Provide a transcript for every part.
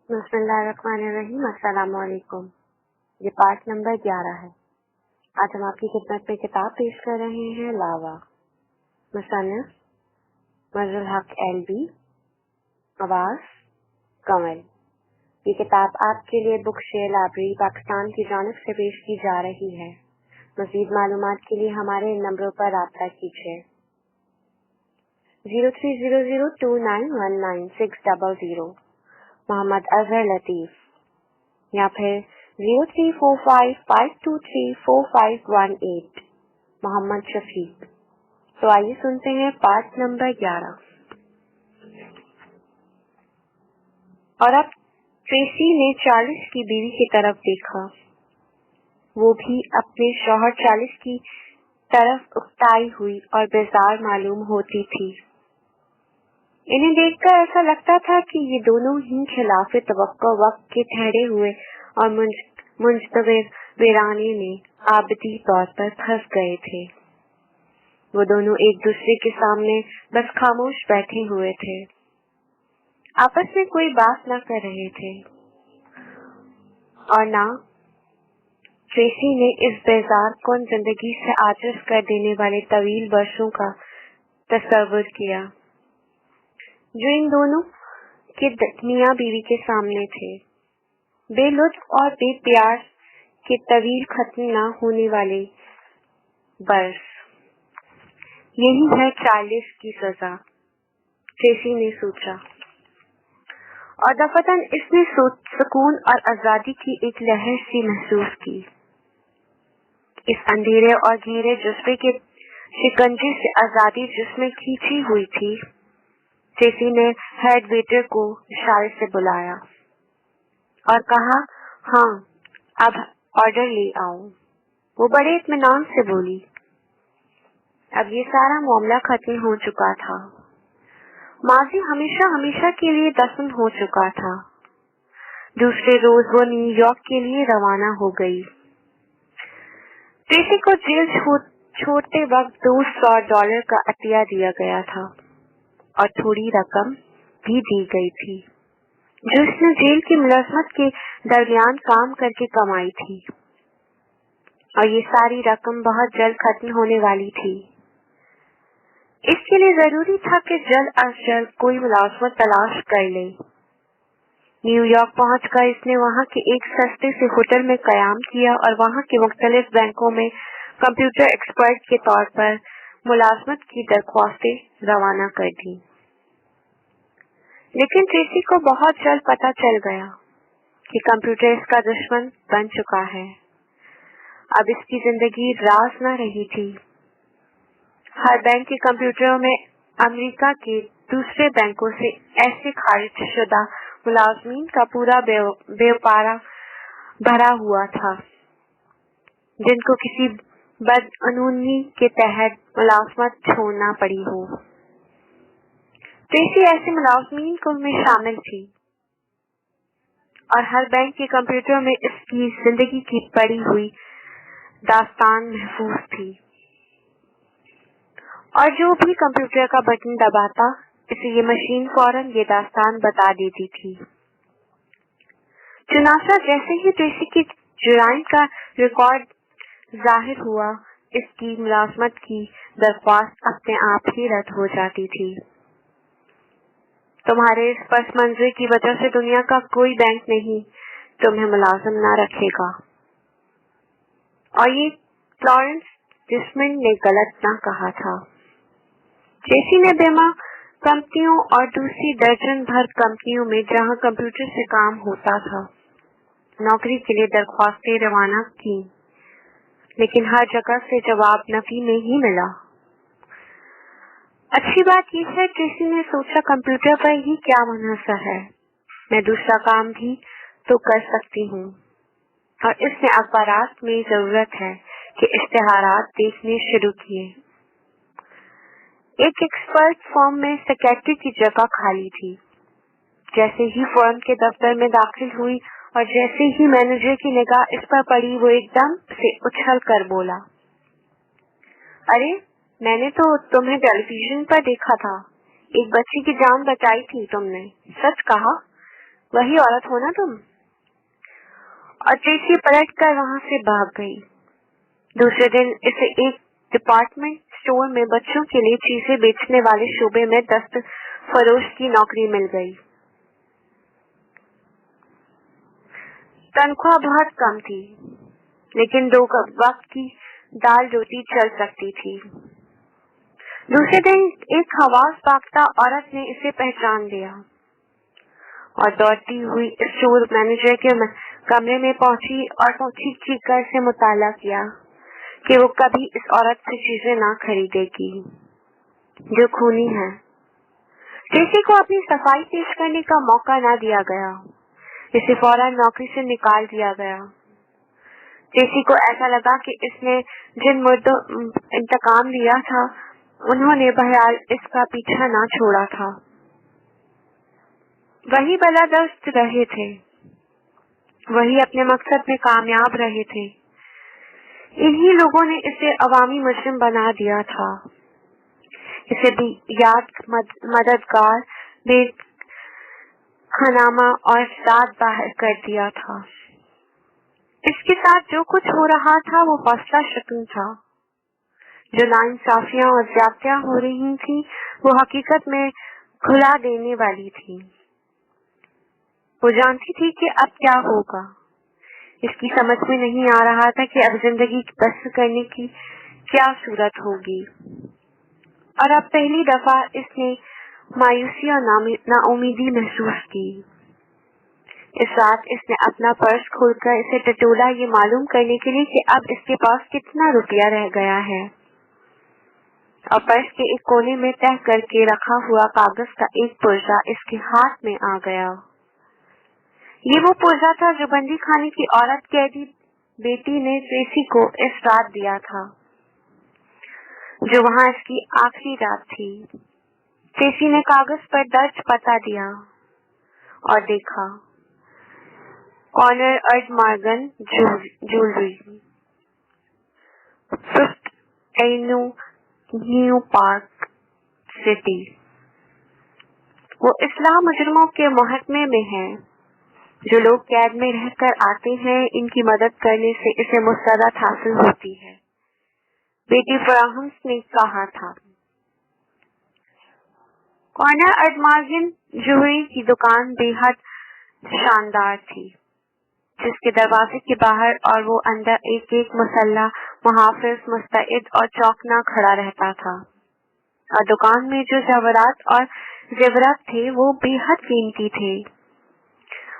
बिस्मिल्लाहिर्रहमानिर्रहीम। अस्सलाम वालेकुम। ये पार्ट नंबर 11 है। आज हम आपकी खिदमत में किताब पेश कर रहे हैं लावा, मुसन्निफ मजरुल हक LB, आवाज कमल। ये किताब आपके लिए बुक शेयर लाइब्रेरी पाकिस्तान की जानिब से पेश की जा रही है। मज़ीद मालूमात के लिए हमारे इन नंबरों पर राब्ता कीजिए 0300291960, मोहम्मद अजहर लतीफ, या फिर 0345523451 मोहम्मद शफीक। तो आइए सुनते हैं पार्ट नंबर 11। और अब ट्रेसी ने 40 की बीवी की तरफ देखा। वो भी अपने शौहर 40 की तरफ उकताई हुई और बेजार मालूम होती थी। इन्हें देखकर ऐसा लगता था कि ये दोनों ही खिलाफे तवक्को वक्त के ठहरे हुए और मुंजतबिर वीराने में आबदी तौर पर फंस गए थे। वो दोनों एक दूसरे के सामने बस खामोश बैठे हुए थे, आपस में कोई बात न कर रहे थे और ना ट्रेसी ने इस बेजार कौन जिंदगी से आजिज कर देने वाले तवील वर्षों का तस्वुर किया जो इन दोनों के मियां बीवी के सामने थे। बेलुत्फ और बेप्यार के तवील खत्म न होने वाले बरस, यही है 40 की सजा, ट्रेसी ने सोचा। और दफतन इसने सुकून और आजादी की एक लहर सी महसूस की। इस अंधेरे और घेरे जज्बे के शिकंजे से आजादी जिसमें खींची हुई थी। ट्रेसी ने हेड वेटर को इशारे से बुलाया और कहा, हाँ, अब ऑर्डर ले आओ। वो बड़े इत्मीनान से बोली। अब ये सारा मामला खत्म हो चुका था। माजी हमेशा हमेशा के लिए दफन हो चुका था। दूसरे रोज वो न्यूयॉर्क के लिए रवाना हो गई। ट्रेसी को जेल छोड़ते वक्त $200 का अतिया दिया गया था और थोड़ी रकम भी दी गई थी जो इसने जेल की मुलाजमत के दरमियान काम करके कमाई थी, और ये सारी रकम बहुत जल्द खत्म होने वाली थी। इसके लिए जरूरी था कि जल्द अज जल्द कोई मुलाजमत तलाश कर ले। न्यूयॉर्क पहुंचकर इसने वहां के एक सस्ते से होटल में कयाम किया और वहां के मुख्तलिफ बैंकों में कंप्यूटर एक्सपर्ट के तौर पर मुलाजमत की दरख्वास्तें रवाना कर दी। लेकिन ट्रेसी को बहुत जल्द पता चल गया कि कंप्यूटर इसका दुश्मन बन चुका है। अब इसकी जिंदगी राज न रही थी। हर बैंक के कंप्यूटरों में अमेरिका के दूसरे बैंकों से ऐसे खारिज शुदा मुलाजमीन का पूरा बेपारा भरा हुआ था जिनको किसी बदअनूनी के तहत मुलाजमत छोड़ना पड़ी हो। ट्रेसी ऐसे मुलाजमीन को में शामिल थी और हर बैंक के कंप्यूटर में इसकी जिंदगी की पड़ी हुई दास्तान महफूज थी, और जो भी कंप्यूटर का बटन दबाता इसे ये मशीन फौरन ये दास्तान बता देती थी। चुनाचा जैसे ही ट्रेसी की जुराइम का रिकॉर्ड जाहिर हुआ, इसकी मुलाजमत की दरख्वास्त अपने आप ही रद्द हो जाती थी। तुम्हारे इस पस मंजर की वजह से दुनिया का कोई बैंक नहीं तुम्हें मुलाजिम ना रखेगा। और ये फ्लोरेंस डिस्मंड ने गलत ना कहा था। ट्रेसी ने बीमा कंपनियों और दूसरी दर्जन भर कंपनियों में जहां कंप्यूटर से काम होता था नौकरी के लिए दरख्वास्तें रवाना की, लेकिन हर जगह से जवाब नफी में ही मिला। अच्छी बात यह है, ट्रेसी ने सोचा, कंप्यूटर पर ही क्या मुनहसर है, मैं दूसरा काम भी तो कर सकती हूँ। और इसने अखबारात में जरूरत है कि इश्तिहारात देखने शुरू किए। एक एक्सपर्ट फर्म में सेक्रेटरी की जगह खाली थी। जैसे ही फर्म के दफ्तर में दाखिल हुई और जैसे ही मैनेजर की निगाह इस पर पड़ी, वो एकदम से उछल कर बोला, अरे, मैंने तो तुम्हें टेलीविजन पर देखा था। एक बच्ची की जान बचाई थी तुमने, सच कहा। वही औरत हो ना तुम? और ट्रेसी पलट कर वहां से भाग गई। दूसरे दिन इसे एक डिपार्टमेंट स्टोर में बच्चों के लिए चीजें बेचने वाले शोबे में दस्त फरोश की नौकरी मिल गई। तनख्वाह बहुत कम थी, लेकिन 2 वक्त की दाल रोटी चल सकती थी। दूसरे दिन एक हवास पागता औरत ने इसे पहचान लिया और दौड़ती हुई स्टोर मैनेजर के कमरे में पहुंची और चीख कर से मुताला किया कि वो कभी इस औरत से चीजें ना खरीदेगी जो खूनी है। ट्रेसी को अपनी सफाई पेश करने का मौका ना दिया गया। इसे फौरन नौकरी से निकाल दिया गया। ट्रेसी को ऐसा लगा कि इसने जिन मुर्दों इंतकाम लिया था उन्होंने बहरहाल इसका पीछा ना छोड़ा था। वही बलादस्त रहे थे, वही अपने मकसद में कामयाब रहे थे। इन्हीं लोगों ने इसे अवामी मुजरिम बना दिया था, इसे भी याद मददगार बेखनामा और साथ बाहर कर दिया था। इसके साथ जो कुछ हो रहा था वो फैसला शक्ल था। जो नाइंसाफियां और ज्यादतियां हो रही थी वो हकीकत में खुला देने वाली थी। वो जानती थी कि अब क्या होगा। इसकी समझ में नहीं आ रहा था कि अब जिंदगी बसर करने की क्या सूरत होगी। और अब पहली दफा इसने मायूसी और नाउमीदी महसूस की। इस रात इसने अपना पर्स खोलकर इसे टटोला ये मालूम करने के लिए कि अब इसके पास कितना रुपया रह गया है, और पर्स के एक कोने में तह करके रखा हुआ कागज का एक पुर्जा इसके हाथ में आ गया। ये वो पुर्जा था जो बंदी खाने की औरत कैदी बेटी ने ट्रेसी को इस रात दिया था, जो वहां इसकी आखिरी रात थी। ट्रेसी ने कागज पर दर्ज पता दिया और देखा, कॉर्नर एडमार्गन jewellery, 5th avenue, new park city. वो इस्लाम मुजरिमों के मुहकमे में है। जो लोग कैद में रहकर आते हैं, इनकी मदद करने से इसे मुस्तरद हासिल होती है, बेटी फराहम्स ने कहा था। कॉर्नर एडमार्गन ज्वेलरी की दुकान बेहद शानदार थी, जिसके दरवाजे के बाहर और वो अंदर एक एक मुसल्ला मुहाफिज मुस्तैद और चौकना खड़ा रहता था। और दुकान में जो जवाहरात और जेवरात थे वो बेहद कीमती थे।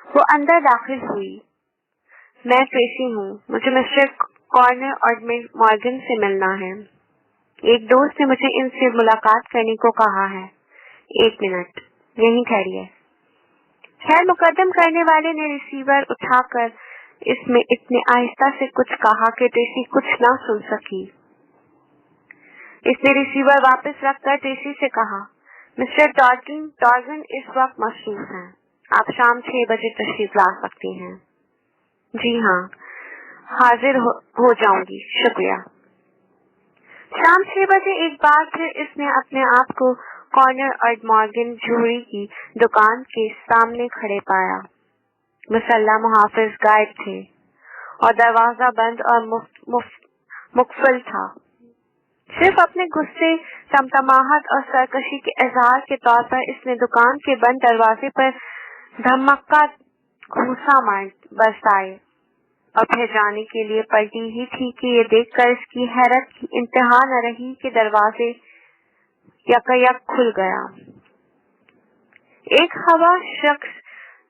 वो अंदर दाखिल हुई। मैं ट्रेसी हूँ, मुझे मिस्टर कॉर्नर और मॉर्गन से मिलना है। एक दोस्त ने मुझे इनसे मुलाकात करने को कहा है। 1 मिनट यहीं ठहरिए। खैर मुकदम करने वाले ने रिसीवर उठाकर इसमें इतने आहिस्ता से कुछ कहा कि ट्रेसी कुछ ना सुन सकी। इसने रिसीवर वापस रखकर ट्रेसी से कहा, मिस्टर टॉर्गन इस वक्त मसरूफ हैं, आप शाम 6 बजे तशरीफ ला सकती हैं। जी हाँ, हाजिर हो जाऊंगी, शुक्रिया। शाम 6 बजे एक बार फिर इसने अपने आप को कॉर्नर एडमार्गन ज्वेलरी की दुकान के सामने खड़े पाया। मुसल्ला मुहाफिज गायब थे और दरवाजा बंद और मुकफल था। सिर्फ अपने गुस्से, तमतमाहट और सरकशी के इजहार के तौर पर इसने दुकान के बंद दरवाजे पर धमक्का घूंसा बरसाए और फिर जाने के लिए पलटी ही थी कि ये देखकर इसकी हैरत की इंतहा न रही कि दरवाजे यकायक खुल गया। एक हवा शख्स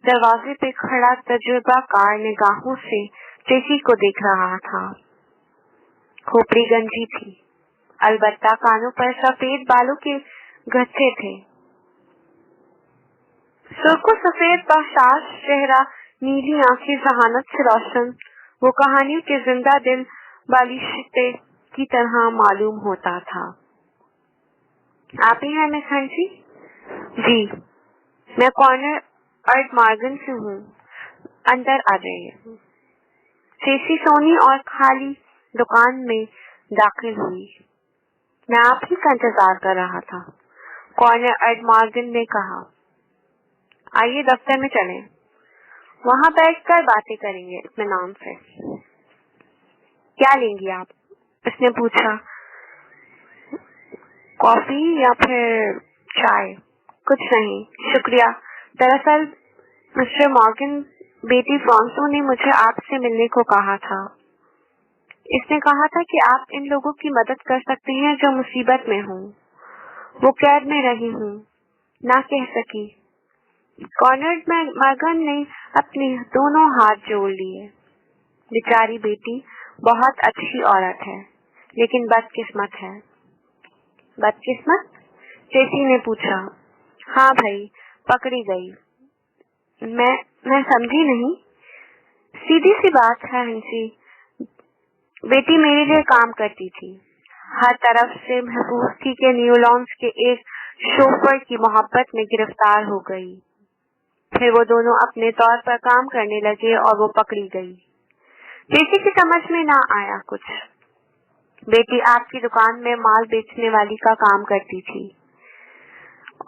दरवाजे पे खड़ा तजुर्बाकार निगाहों से ट्रेसी को देख रहा था। खोपड़ी गंजी थी, अलबत्ता कानों पर सफेद बालों के गट्ठे थे। सुर्खो सफेद बशाश चेहरा, नीली आंखें जहानत से रोशन, वो कहानियों के जिंदा दिल बालिशते की तरह मालूम होता था। आप ही हैं मिस हंसी? जी, मैं कॉर्नर एडमार्गन से हूँ, अंदर आ जाइए। ट्रेसी सोनी और खाली दुकान में दाखिल हुई। मैं आप ही का इंतजार कर रहा था, कॉर्नर एडमार्गन ने कहा। आइए दफ्तर में चलें, वहाँ बैठकर बातें करेंगे इत्मीनान से। क्या लेंगी आप? उसने पूछा। कॉफी या फिर चाय? कुछ नहीं शुक्रिया। दरअसल मिस्टर मॉर्गन, बेटी फ्रांसो ने मुझे आपसे मिलने को कहा था। इसने कहा था कि आप इन लोगों की मदद कर सकते हैं जो मुसीबत में हों। वो कैद में रही हूँ, ना कह सकी। कॉर्नर्ड मॉर्गन ने अपने दोनों हाथ जोड़ लिए। बेचारी बेटी बहुत अच्छी औरत है, लेकिन बदकिस्मत है। बदकिस्मत? ट्रेसी ने पूछा। हाँ भाई, पकड़ी गई। मैं समझी नहीं। सीधी सी बात है हंसी, बेटी मेरे लिए काम करती थी। हर तरफ से महसूस थी कि न्यूलॉन्स के एक शोफर की मोहब्बत में गिरफ्तार हो गई। फिर वो दोनों अपने तौर पर काम करने लगे और वो पकड़ी गई। ट्रेसी की समझ में ना आया कुछ। बेटी आपकी दुकान में माल बेचने वाली का काम करती थी।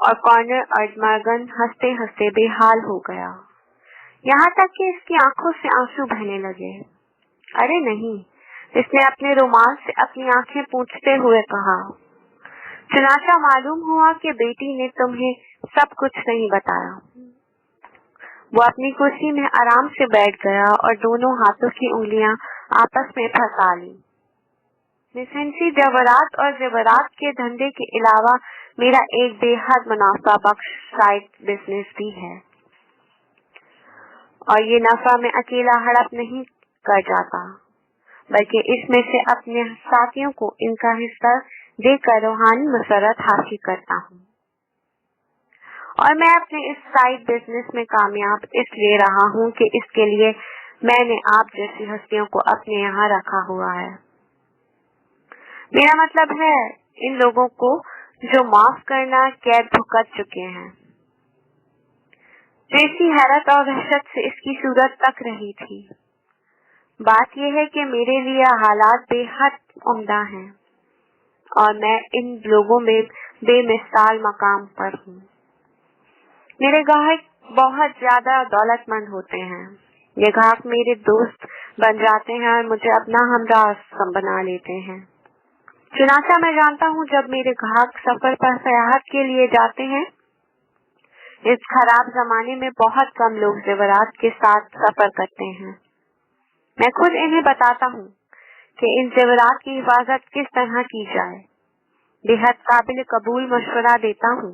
और कॉर्नर मॉर्गन हंसते हंसते बेहाल हो गया, यहाँ तक कि इसकी आंखों से आंसू बहने लगे। अरे नहीं, इसने अपने रुमाल से अपनी आंखें पोंछते हुए कहा। चुनाचा मालूम हुआ कि बेटी ने तुम्हें सब कुछ नहीं बताया। वो अपनी कुर्सी में आराम से बैठ गया और दोनों हाथों की उंगलियां आपस में फंसा ली। मिस हेंसी, जवाहरात और जेवरात के धंधे के अलावा मेरा एक बेहद मुनाफा बख्श साइड बिजनेस भी है, और ये नफा मैं अकेला हड़प नहीं कर जाता, बल्कि इसमें से अपने साथियों को इनका हिस्सा देकर रूहानी मसरत हासिल करता हूँ। और मैं अपने इस साइड बिजनेस में कामयाब इसलिए रहा हूँ कि इसके लिए मैंने आप जैसी हस्तियों को अपने यहाँ रखा हुआ है। मेरा मतलब है इन लोगों को जो माफ करना कैद भुगत चुके हैं। ट्रेसी हैरत और वहशत से इसकी सूरत तक रही थी। बात यह है कि मेरे लिए हालात बेहद उम्दा हैं और मैं इन लोगों में बेमिसाल मकाम पर हूँ। मेरे ग्राहक बहुत ज्यादा दौलतमंद होते हैं। ये ग्राहक मेरे दोस्त बन जाते हैं और मुझे अपना हमराह बना लेते हैं। चुनाचा मैं जानता हूँ जब मेरे ग्राहक सफर पर सयाहत के लिए जाते हैं, इस खराब जमाने में बहुत कम लोग जेवरात के साथ सफर करते हैं। मैं खुद इन्हें बताता हूँ कि इन जेवरात की हिफाजत किस तरह की जाए। बेहद काबिल कबूल मशवरा देता हूँ।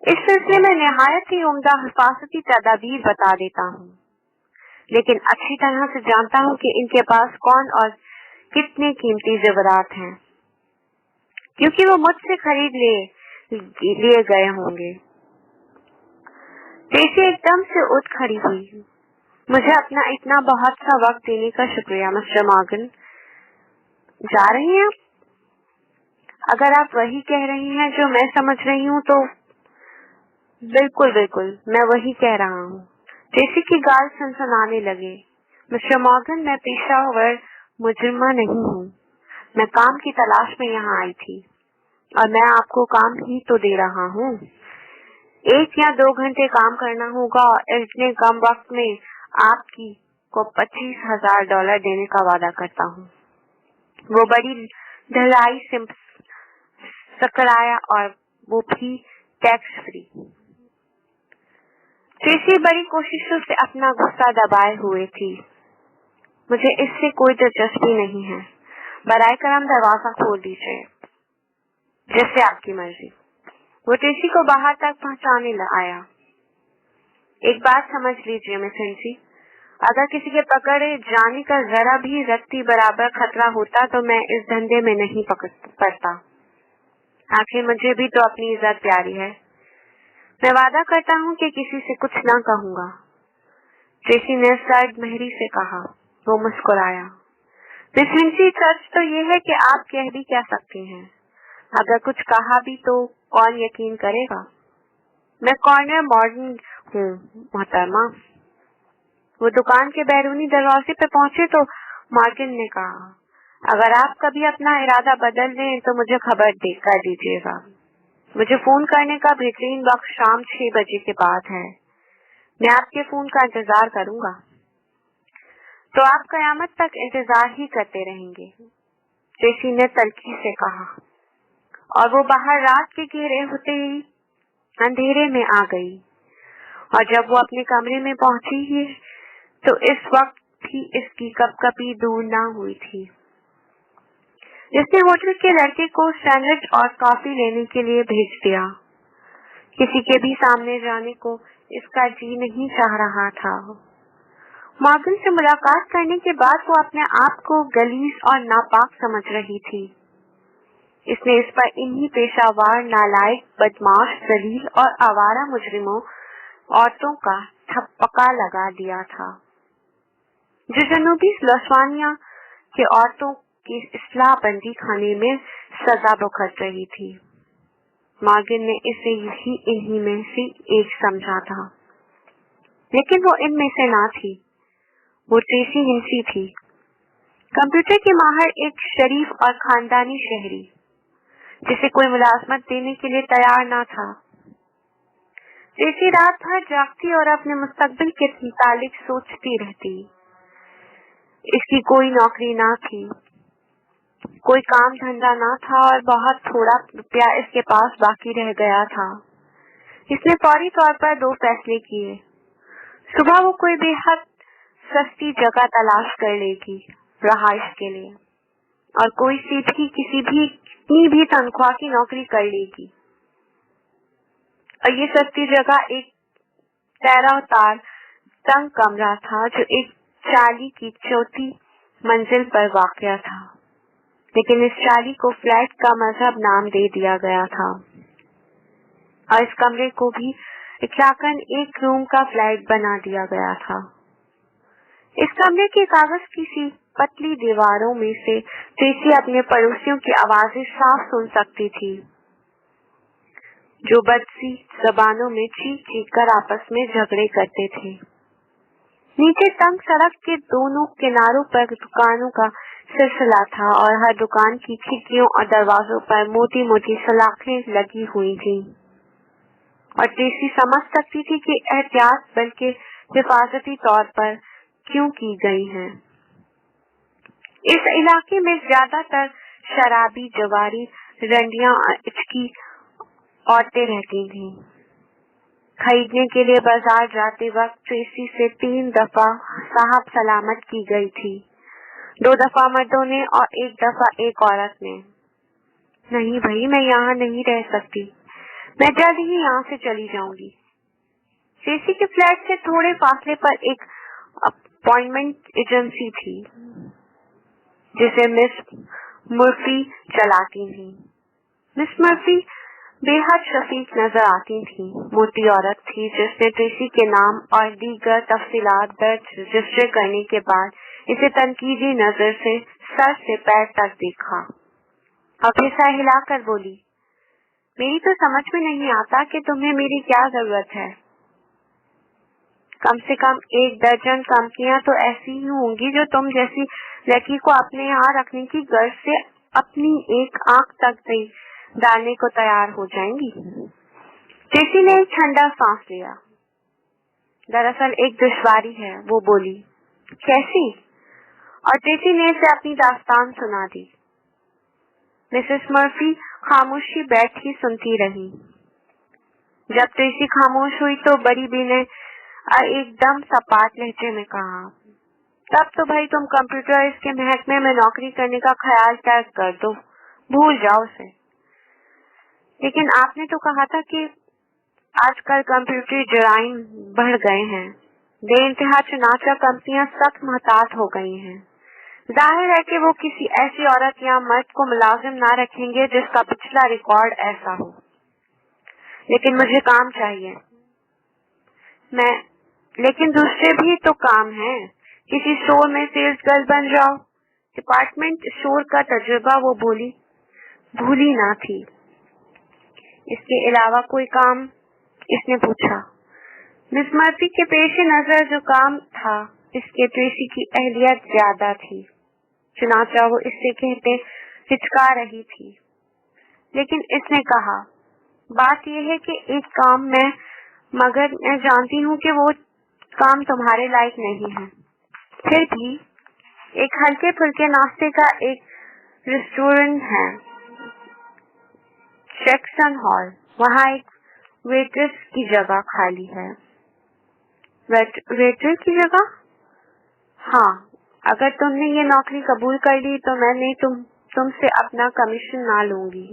इस सिलसिले में निहायत ही उम्दा हिफाजती तदाबीर बता देता हूँ, लेकिन अच्छी तरह से जानता हूँ कि इनके पास कौन और कितने कीमती जेवरात हैं, क्योंकि वो मुझसे खरीद लिए गए होंगे। ट्रेसी एकदम से उठ खड़ी हुई। मुझे अपना इतना बहुत सा वक्त देने का शुक्रिया मिस्टर मॉर्गन। जा रही हैं? अगर आप वही कह रही हैं जो मैं समझ रही हूँ तो बिल्कुल मैं वही कह रहा हूँ। ट्रेसी की गाल सनसनाने लगे। मिस्टर मॉर्गन, मैं पेशावर मुजरिमा नहीं हूँ। मैं काम की तलाश में यहाँ आई थी और मैं आपको काम ही तो दे रहा हूँ। 1 या 2 घंटे काम करना होगा और इतने कम वक्त में आपकी को $25,000 देने का वादा करता हूँ। वो बड़ी ढलाई से सकराया, और वो भी टैक्स फ्री। ट्रेसी बड़ी कोशिशों से अपना गुस्सा दबाए हुए थी। मुझे इससे कोई दिलचस्पी नहीं है। बराए करम दरवाजा खोल दीजिए, जैसे आपकी मर्जी। वो ट्रेसी को बाहर तक पहुंचाने आया। एक बात समझ लीजिए मिस हेंसी, अगर किसी के पकड़े जाने का जरा भी रत्ती बराबर खतरा होता तो मैं इस धंधे में नहीं पड़ता। आखिर मुझे भी तो अपनी इज्जत प्यारी है। मैं वादा करता हूँ कि किसी से कुछ ना कहूँगा। ट्रेसी ने सर्द मेहरी से कहा। वो मुस्कुराया। मिस हेंसी, सच तो ये है कि आप कह भी क्या सकते हैं। अगर कुछ कहा भी तो कौन यकीन करेगा। मैं कॉर्नर मॉर्गन हूँ मोहतरमा। वो दुकान के बैरूनी दरवाजे पे पहुंचे तो मॉर्गन ने कहा, अगर आप कभी अपना इरादा बदल दें तो मुझे खबर कर दीजिएगा। मुझे फोन करने का बेहतरीन वक्त शाम 6 बजे के बाद है। मैं आपके फोन का इंतजार करूंगा। तो आप कयामत तक इंतजार ही करते रहेंगे, ट्रेसी ने तल्खी से कहा, और वो बाहर रात के घेरे होते ही अंधेरे में आ गई। और जब वो अपने कमरे में पहुंची ही तो इस वक्त भी इसकी कपकपी दूर ना हुई थी। इसने होटल के लड़के को सैंडविच और कॉफी लेने के लिए भेज दिया। किसी के भी सामने जाने को इसका जी नहीं चाह रहा था। मॉर्गन से मुलाकात करने के बाद वो अपने आप को गलीज और नापाक समझ रही थी। इसने इस पर इन्हीं पेशावर, नालायक, बदमाश, जलील और आवारा मुजरिमों औरतों का थप्पका लगा दिया था, जो जनूबी लस्वानिया के औरतों की इस्लाह बंदी खाने में सजा भुगत रही थी। मॉर्गन ने इसे ही इन्हीं में से एक समझा था, लेकिन वो इनमें से ना थी। वो ट्रेसी हिंसी थी, कंप्यूटर के माहिर, एक शरीफ और खानदानी शहरी, जिसे कोई मुलाजमत देने के लिए तैयार ना था। ट्रेसी रात भर जागती और अपने मुस्तकबिल के मुतालिक सोचती रहती। इसकी कोई नौकरी ना थी, कोई काम धंधा ना था और बहुत थोड़ा रुपया इसके पास बाकी रह गया था। इसने फौरी तौर पर दो फैसले किए। सुबह वो कोई बेहद सस्ती जगह तलाश कर लेगी रहाइश के लिए, और कोई सीधी कितनी भी तनख्वाह की नौकरी कर लेगी। और ये सस्ती जगह एक तेरह तार तंग कमरा था, जो एक चाली की चौथी मंजिल पर वाक़या था, लेकिन इस चाली को फ्लैट का मजहब नाम दे दिया गया था, और इस कमरे को भी इखलाकन एक रूम का फ्लैट बना दिया गया था। इस कमरे के कागज की सी पतली दीवारों में से ट्रेसी अपने पड़ोसियों की आवाजें साफ सुन सकती थी, जो बदसी जबानों में चीख चीख कर आपस में झगड़े करते थे। नीचे तंग सड़क के दोनों किनारों पर दुकानों का सिलसिला था, और हर दुकान की खिड़कियों और दरवाजों पर मोटी मोटी सलाखें लगी हुई थीं। और ट्रेसी समझ सकती थी कि एहतियात बल्कि हिफाजती तौर पर क्यों की गई हैं। इस इलाके में ज्यादातर शराबी, जवारी, रंडियां और इचकी औरतें रहती थीं। खरीदने के लिए बाजार जाते वक्त ट्रेसी से 3 दफा साहब सलामत की गई थी, 2 दफा मर्दों ने और 1 दफा एक औरत ने। नहीं भाई, मैं यहाँ नहीं रह सकती, मैं जल्द ही यहाँ से चली जाऊंगी। ट्रेसी के फ्लैट से थोड़े फासले पर एक अपॉइंटमेंट एजेंसी थी, जिसे मिस मर्फी चलाती थी। मिस मर्फी बेहद शफीक नजर आती थी। मोटी औरत थी, जिसने ट्रेसी के नाम और दीगर तफसीलात दर्ज रजिस्टर करने के बाद इसे तनकीदी नजर से सर से पैर तक देखा, और फिर सर हिलाकर बोली, मेरी तो समझ में नहीं आता कि तुम्हें मेरी क्या जरूरत है। कम से कम 1 दर्जन कंपनियां तो ऐसी ही होंगी जो तुम जैसी लड़की को अपने यहाँ रखने की गर्ज से अपनी एक आंख तक डालने को तैयार हो जाएंगी। ट्रेसी ने एक ठंडा सांस लिया। दरअसल एक दुश्वारी है, वो बोली। कैसी? और ट्रेसी ने इसे अपनी दास्तान सुना दी। मिसेस मर्फी खामोशी बैठी सुनती रही। जब ट्रेसी खामोश हुई तो बड़ी बी ने एकदम सपाट लहजे में कहा, तब तो भाई तुम कंप्यूटर के महकमे में नौकरी करने का ख्याल त्याग कर दो, भूल जाओ उसे। लेकिन आपने तो कहा था कि आजकल कंप्यूटरी जराइम बढ़ गए हैं, बेइंतहा चुनाचा कंपनियां सख्त मोहतात हो गई हैं। जाहिर है कि वो किसी ऐसी औरत या मर्द को मुलाजिम ना रखेंगे जिसका पिछला रिकॉर्ड ऐसा हो। लेकिन मुझे काम चाहिए। लेकिन दूसरे भी तो काम हैं। किसी स्टोर में सेल्स गर्ल बन जाओ। डिपार्टमेंट स्टोर का तजुर्बा वो भूली ना थी। इसके अलावा कोई काम? इसने पूछा। मिस मर्फी के पेश नजर जो काम था, इसके ट्रेसी की अहलियत ज्यादा थी। चुनाचा वो इससे कहते हिचका रही थी, लेकिन इसने कहा, बात यह है कि एक काम मगर मैं जानती हूँ कि वो काम तुम्हारे लायक नहीं है। फिर भी एक हल्के फुल्के नाश्ते का एक रेस्टोरेंट है, जैक्सन हॉल, वहाँ एक वेट्रेस की जगह खाली है। वेट्रेस की जगह? हाँ, अगर तुमने ये नौकरी कबूल कर ली तो मैं तुमसे अपना कमीशन ना लूंगी,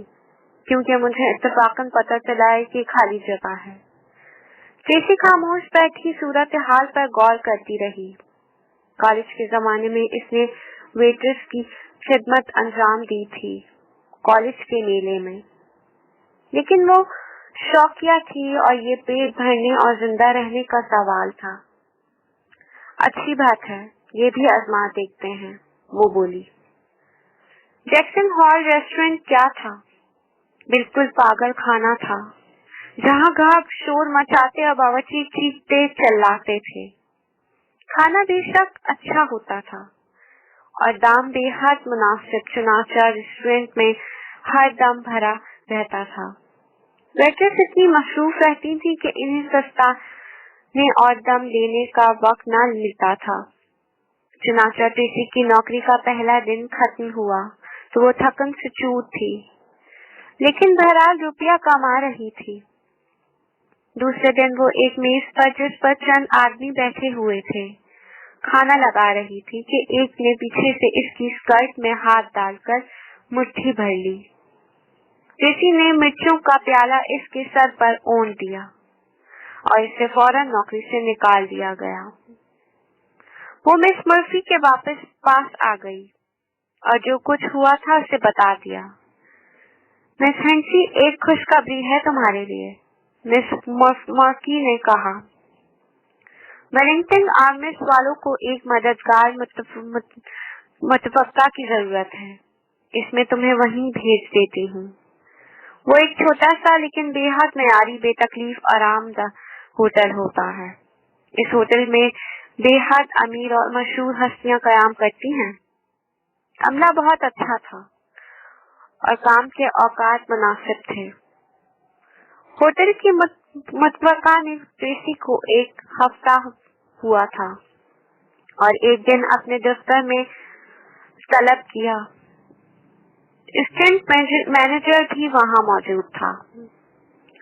क्योंकि मुझे इत्तेफाकन पता चला है कि खाली जगह है। ट्रेसी खामोश बैठी सूरत हाल पर गौर करती रही। कॉलेज के जमाने में इसने वेट्रेस की खिदमत अंजाम दी थी, कॉलेज के मेले में, लेकिन वो शौकिया थी और ये पेट भरने और जिंदा रहने का सवाल था। अच्छी बात है, ये भी आजमा देखते हैं, वो बोली। जैक्सन हॉल रेस्टोरेंट क्या था? बिल्कुल पागल खाना था, जहाँ गाहक शोर मचाते और बावर्ची चीखते चिल्लाते थे। खाना बेशक अच्छा होता था और दाम बेहद मुनासिब, चुनाचा रेस्टोरेंट में हर दम भरा रहता था। वेट्रेस इतनी मशरूफ रहती थी कि इन्हें सस्ता ने और दम लेने का वक्त न मिलता था। चुनाचा ट्रेसी की नौकरी का पहला दिन खत्म हुआ तो वो थकन से चूर थी, लेकिन बहरहाल रुपया कमा रही थी। दूसरे दिन वो एक मेज पर, जिस पर चंद आदमी बैठे हुए थे, खाना लगा रही थी कि एक ने पीछे से इसकी स्कर्ट में हाथ डालकर मुट्ठी भर ली। ट्रेसी ने मिर्चों का प्याला इसके सर पर ओढ़ दिया और इसे फौरन नौकरी से निकाल दिया गया। वो मिस मर्फी के वापस पास आ गई और जो कुछ हुआ था उसे बता दिया। मिस हेंसी, एक खुशखबरी है तुम्हारे लिए, मिस मर्फी ने कहा। वेलिंगटन आर्मिस वालों को एक मददगार मुतवक्का की जरूरत है, इसमें तुम्हें वहीं भेज देती हूँ। वो एक छोटा सा लेकिन बेहद मयारी, बेतकलीफ, आरामदा होटल होता है। इस होटल में बेहद अमीर और मशहूर हस्तियां कयाम करती हैं। अमला बहुत अच्छा था और काम के औकात मुनासिब थे। होटल की मुतवक्का ने ट्रेसी को एक हफ्ता हुआ था और एक दिन अपने दफ्तर में तलब किया। असिस्टेंट मैनेजर भी वहाँ मौजूद था।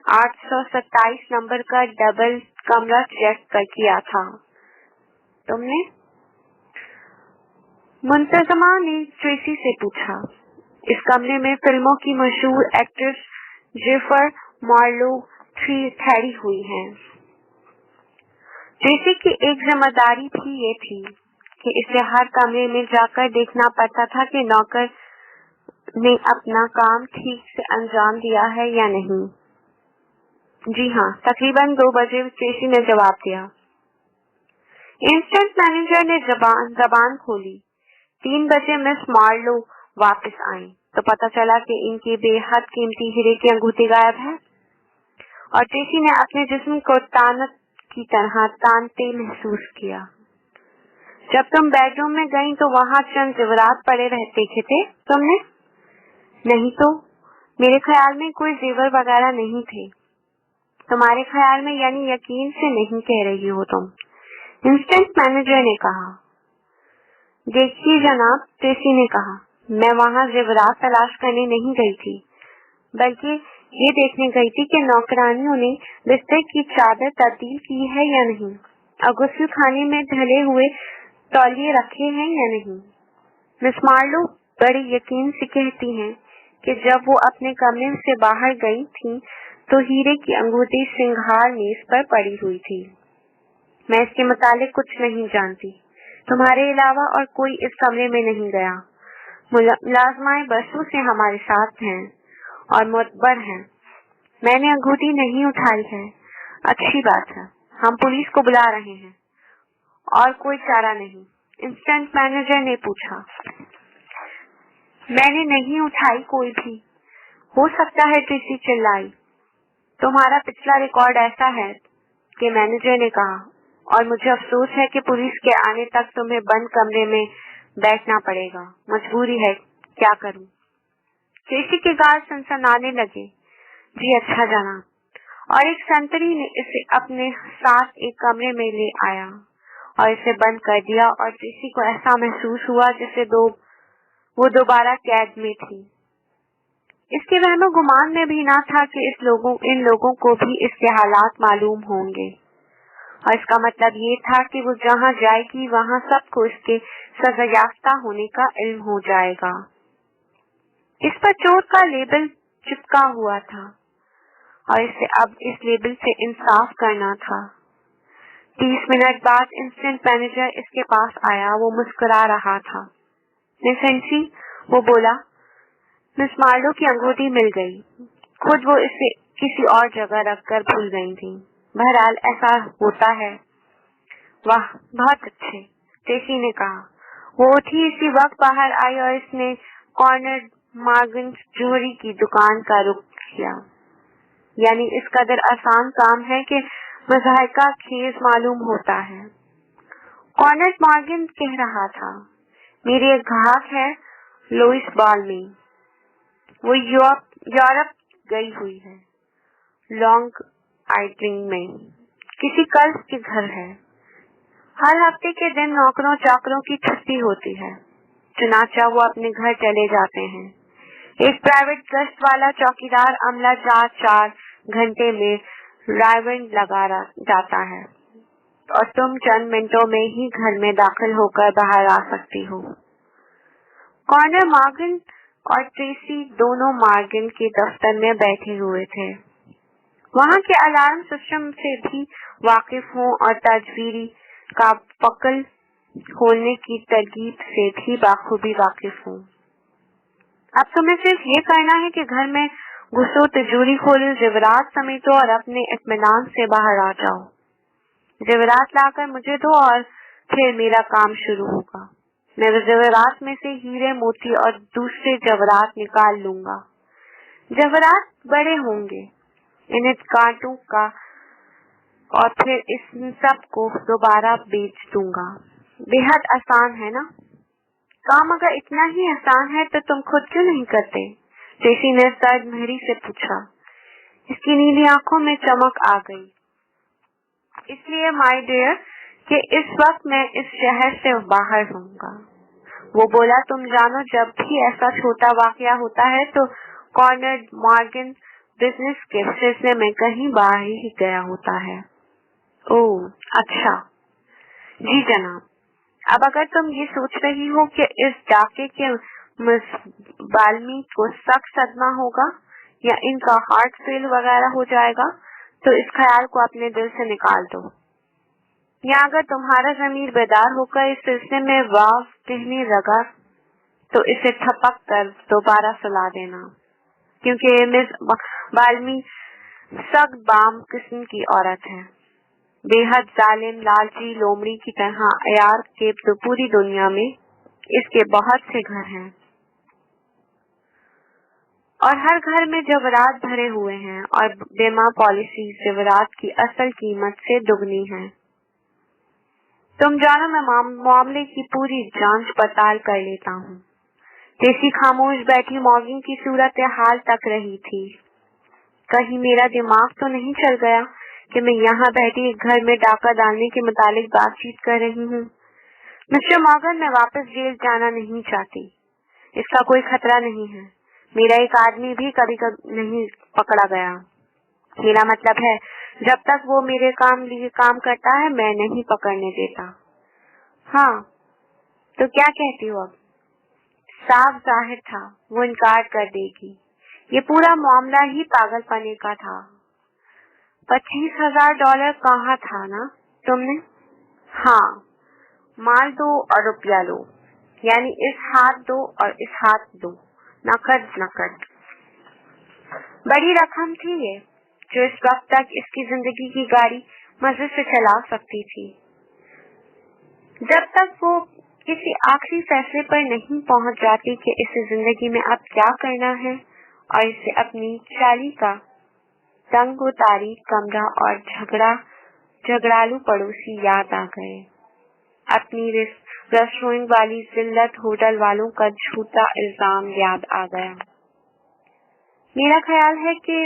827 नंबर का डबल कमरा चेक कर किया था तुमने? मुंतजमा ने ट्रेसी से पूछा। इस कमरे में फिल्मों की मशहूर एक्ट्रेस जेफर मार्लो ठहरी हुई हैं। ट्रेसी की एक जिम्मेदारी भी ये थी कि इसे हर कमरे में जाकर देखना पड़ता था कि नौकर ने अपना काम ठीक से अंजाम दिया है या नहीं। जी हाँ, तकरीबन 2 बजे ट्रेसी ने जवाब दिया। इंस्टेंट मैनेजर ने जबान खोली। 3 बजे मिस मार्लो वापस आई तो पता चला कि इनकी बेहद कीमती हीरे की अंगूठी गायब है और ट्रेसी ने अपने जिस्म को तानत की तरह तानते महसूस किया। जब तुम बेडरूम में गई तो वहाँ चंद जेवरात पड़े रहते थे तुमने? नहीं तो, मेरे ख्याल में कोई जेवर वगैरह नहीं थे। तुम्हारे ख्याल में, यानी यकीन से नहीं कह रही हो तुम? इंस्टेंट मैनेजर ने कहा। देखिए जनाब, ट्रेसी ने कहा, मैं वहाँ जेवरात तलाश करने नहीं गई थी, बल्कि ये देखने गई थी कि नौकरानियों ने बिस्तर की चादर तब्दील की है या नहीं और गुस्ल खाने में ढले हुए तौलिए रखे हैं या नहीं। मिस मार्लो बड़ी यकीन से कहती हैं कि जब वो अपने कमरे से बाहर गई थी तो हीरे की अंगूठी श्रृंगार मेज पर पड़ी हुई थी। मैं इसके मुतालिक कुछ नहीं जानती, तुम्हारे अलावा और कोई इस कमरे में नहीं गया। मुलाजमाएं बरसों से हमारे साथ हैं और मुतबर हैं। मैंने अंगूठी नहीं उठाई है। अच्छी बात है, हम पुलिस को बुला रहे हैं। और कोई चारा नहीं? इंस्टेंट मैनेजर ने पूछा। मैंने नहीं उठाई कोई भी। हो सकता है, ट्रेसी चिल्लाई। तुम्हारा पिछला रिकॉर्ड ऐसा है कि मैनेजर ने कहा, और मुझे अफसोस है कि पुलिस के आने तक तुम्हें बंद कमरे में बैठना पड़ेगा। मजबूरी है, क्या करूं? ट्रेसी के गाल सनसनाने लगे। जी अच्छा जनाब, और एक संतरी ने इसे अपने साथ एक कमरे में ले आया और इसे बंद कर दिया और ट्रेसी को ऐसा महसूस हुआ जैसे वो दोबारा कैद में थी। इसके वहमो गुमान में भी ना था कि इन लोगों को भी इसके हालात मालूम होंगे और इसका मतलब ये था कि वो जहाँ जाएगी वहाँ सबको इसके सजायाफ्ता होने का इल्म हो जाएगा। इस पर चोर का लेबल चिपका हुआ था और इसे अब इस लेबल से इंसाफ करना था। 30 मिनट बाद इंस्टेंट मैनेजर इसके पास आया। वो मुस्कुरा रहा था। मिस हेंसी, वो बोला, मिस मार्लो की अंगूठी मिल गई। खुद वो इसे किसी और जगह रखकर भूल गई थी। बहरहाल ऐसा होता है। वाह, बहुत अच्छे, ट्रेसी ने कहा। वो उठी इसी वक्त बाहर आई और इसने कॉर्नर मॉर्गन जोहरी की दुकान का रुख किया। यानी इस कदर आसान काम है कि मज़ाहिका खेज मालूम होता है। कॉर्नर मॉर्गन कह रहा था, मेरी एक ग्राहक है लुइस बाल्मी। वो यूरोप गई हुई है। लॉन्ग आइलैंड में किसी कर्ज के घर है। हर हफ्ते के दिन नौकरों चाकरों की छुट्टी होती है, चुनाचा वो अपने घर चले जाते हैं। एक प्राइवेट गश्त वाला चौकीदार अमला 4 घंटे में रायवन लगा जाता है और तुम चंद मिनटों में ही घर में दाखिल होकर बाहर आ सकती हो। कॉर्नर मॉर्गन और ट्रेसी दोनों मॉर्गन के दफ्तर में बैठे हुए थे। वहाँ के अलार्म सिस्टम से भी वाकिफ हूँ और तजवीरी का पकल खोलने की तरकीब से भी बाखूबी वाकिफ हूँ। अब तुम्हें सिर्फ ये करना है कि घर में घुसो, तिजोरी खोलो, जेवरात समेटो और अपने इत्मीनान से बाहर आ जाओ। जेवरात लाकर मुझे दो और फिर मेरा काम शुरू होगा। मैं जेवरात में से हीरे मोती और दूसरे जेवरात निकाल लूंगा। जेवरात बड़े होंगे, इन्हें काटूंगा और फिर इस सब को दोबारा बेच दूंगा। बेहद आसान है ना? काम अगर इतना ही आसान है तो तुम खुद क्यों नहीं करते? ट्रेसी ने सर्द मेहरी से पूछा। इसकी नीली आंखों में चमक आ गई। इसलिए माय डियर कि इस वक्त मैं इस शहर से बाहर होऊंगा। वो बोला, तुम जानो जब भी ऐसा छोटा वाकया होता है तो कॉर्नर मॉर्गन बिजनेस के सिलसिले में कहीं बाहर ही गया होता है। ओह अच्छा, जी जनाब। अब अगर तुम ये सोच रही हो कि इस डाके के बाल्मी को सख्त सदमा होगा या इनका हार्ट फेल वगैरह हो जाएगा तो इस ख्याल को अपने दिल से निकाल दो। या अगर तुम्हारा ज़मीर बेदार होकर इस सिलसिले में वाव कहने लगा तो इसे थपक कर दोबारा सुला देना, क्योंकि मिस बाल्मी सख्त बाम किस्म की औरत है। बेहद जालिम, लालची, लोमड़ी की तरह अयार के तो पूरी दुनिया में इसके बहुत से घर हैं और हर घर में जेवरात भरे हुए हैं और बीमा पॉलिसी जेवरात की असल कीमत से दुगनी है। तुम जानो मैं मामले की पूरी जांच पड़ताल कर लेता हूँ। ट्रेसी खामोश बैठी मॉर्गन की सूरत हाल तक रही थी। कहीं मेरा दिमाग तो नहीं चल गया कि मैं यहाँ बैठी एक घर में डाका डालने के मुतालिक बातचीत कर रही हूँ। मिस्टर मॉर्गन, मैं वापस जेल जाना नहीं चाहती। इसका कोई खतरा नहीं है। मेरा एक आदमी भी कभी नहीं पकड़ा गया। मेरा मतलब है जब तक वो मेरे लिए काम करता है मैं नहीं पकड़ने देता। हाँ, तो क्या कहती हो अब? साफ जाहिर था वो इनकार कर देगी। ये पूरा मामला ही पागलपने का था। $25,000 कहा था ना तुमने? हाँ, माल दो और रुपया लो, यानी इस हाथ दो और इस हाथ दो, नकद। बड़ी रकम थी ये, जो इस वक्त तक इसकी जिंदगी की गाड़ी मजे से चला सकती थी। जब तक वो किसी आखिरी फैसले पर नहीं पहुंच जाती कि इसे जिंदगी में अब क्या करना है और इसे अपनी चाली का तंग तारीख कमरा और झगड़ालू पड़ोसी याद आ गए। अपनी रेस्टोरेंट वाली जिल्लत होटल वालों का झूठा इल्जाम याद आ गया। मेरा ख्याल है कि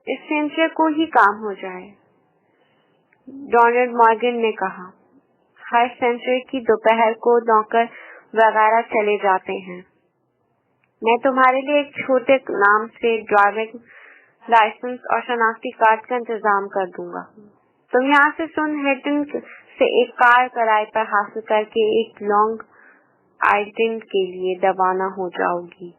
इस सेंचुरी को ही काम हो जाए। डोनाल्ड मॉर्गन ने कहा, हर सेंचुरी की दोपहर को नौकर वगैरह चले जाते हैं। मैं तुम्हारे लिए एक छोटे नाम से ड्राइविंग लाइसेंस और शनाख्ती कार्ड का इंतजाम कर दूंगा। तुम यहाँ से सुनहेटन से एक कार किराए पर हासिल करके एक लॉन्ग आइलैंड के लिए रवाना हो जाओगी।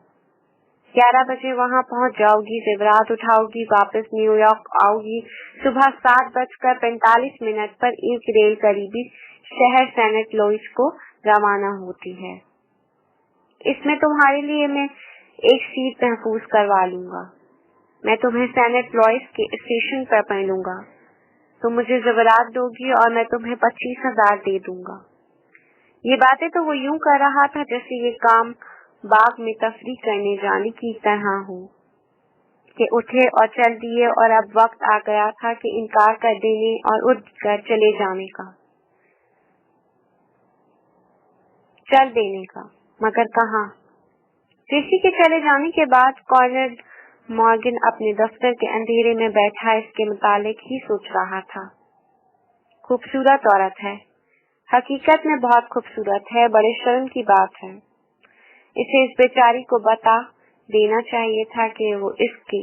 11 बजे वहाँ पहुँच जाओगी, जेवरात उठाओगी, वापस न्यूयॉर्क आओगी। सुबह 7:45 पर एक रेल करीबी शहर सेंट लुइस को रवाना होती है। इसमें तुम्हारे लिए मैं एक सीट महफूज करवा लूंगा। मैं तुम्हें सेंट लुइस के स्टेशन पर मिलूंगा। तुम मुझे जेवरात दोगी और मैं तुम्हें 25,000 दे दूंगा। ये बातें तो वो यूं कर रहा था जैसे ये काम बाग में तफरीह करने जाने की तरह हो कि उठे और चल दिए, और अब वक्त आ गया था कि इनकार कर देने और उठ कर चले जाने का, चल देने का। मगर कहाँ? ट्रेसी के चले जाने के बाद कॉर्नेल मॉर्गन अपने दफ्तर के अंधेरे में बैठा इसके मुतालिक ही सोच रहा था। खूबसूरत औरत है, हकीकत में बहुत खूबसूरत है। बड़े शर्म की बात है। इसे इस बेचारी को बता देना चाहिए था कि वो इसके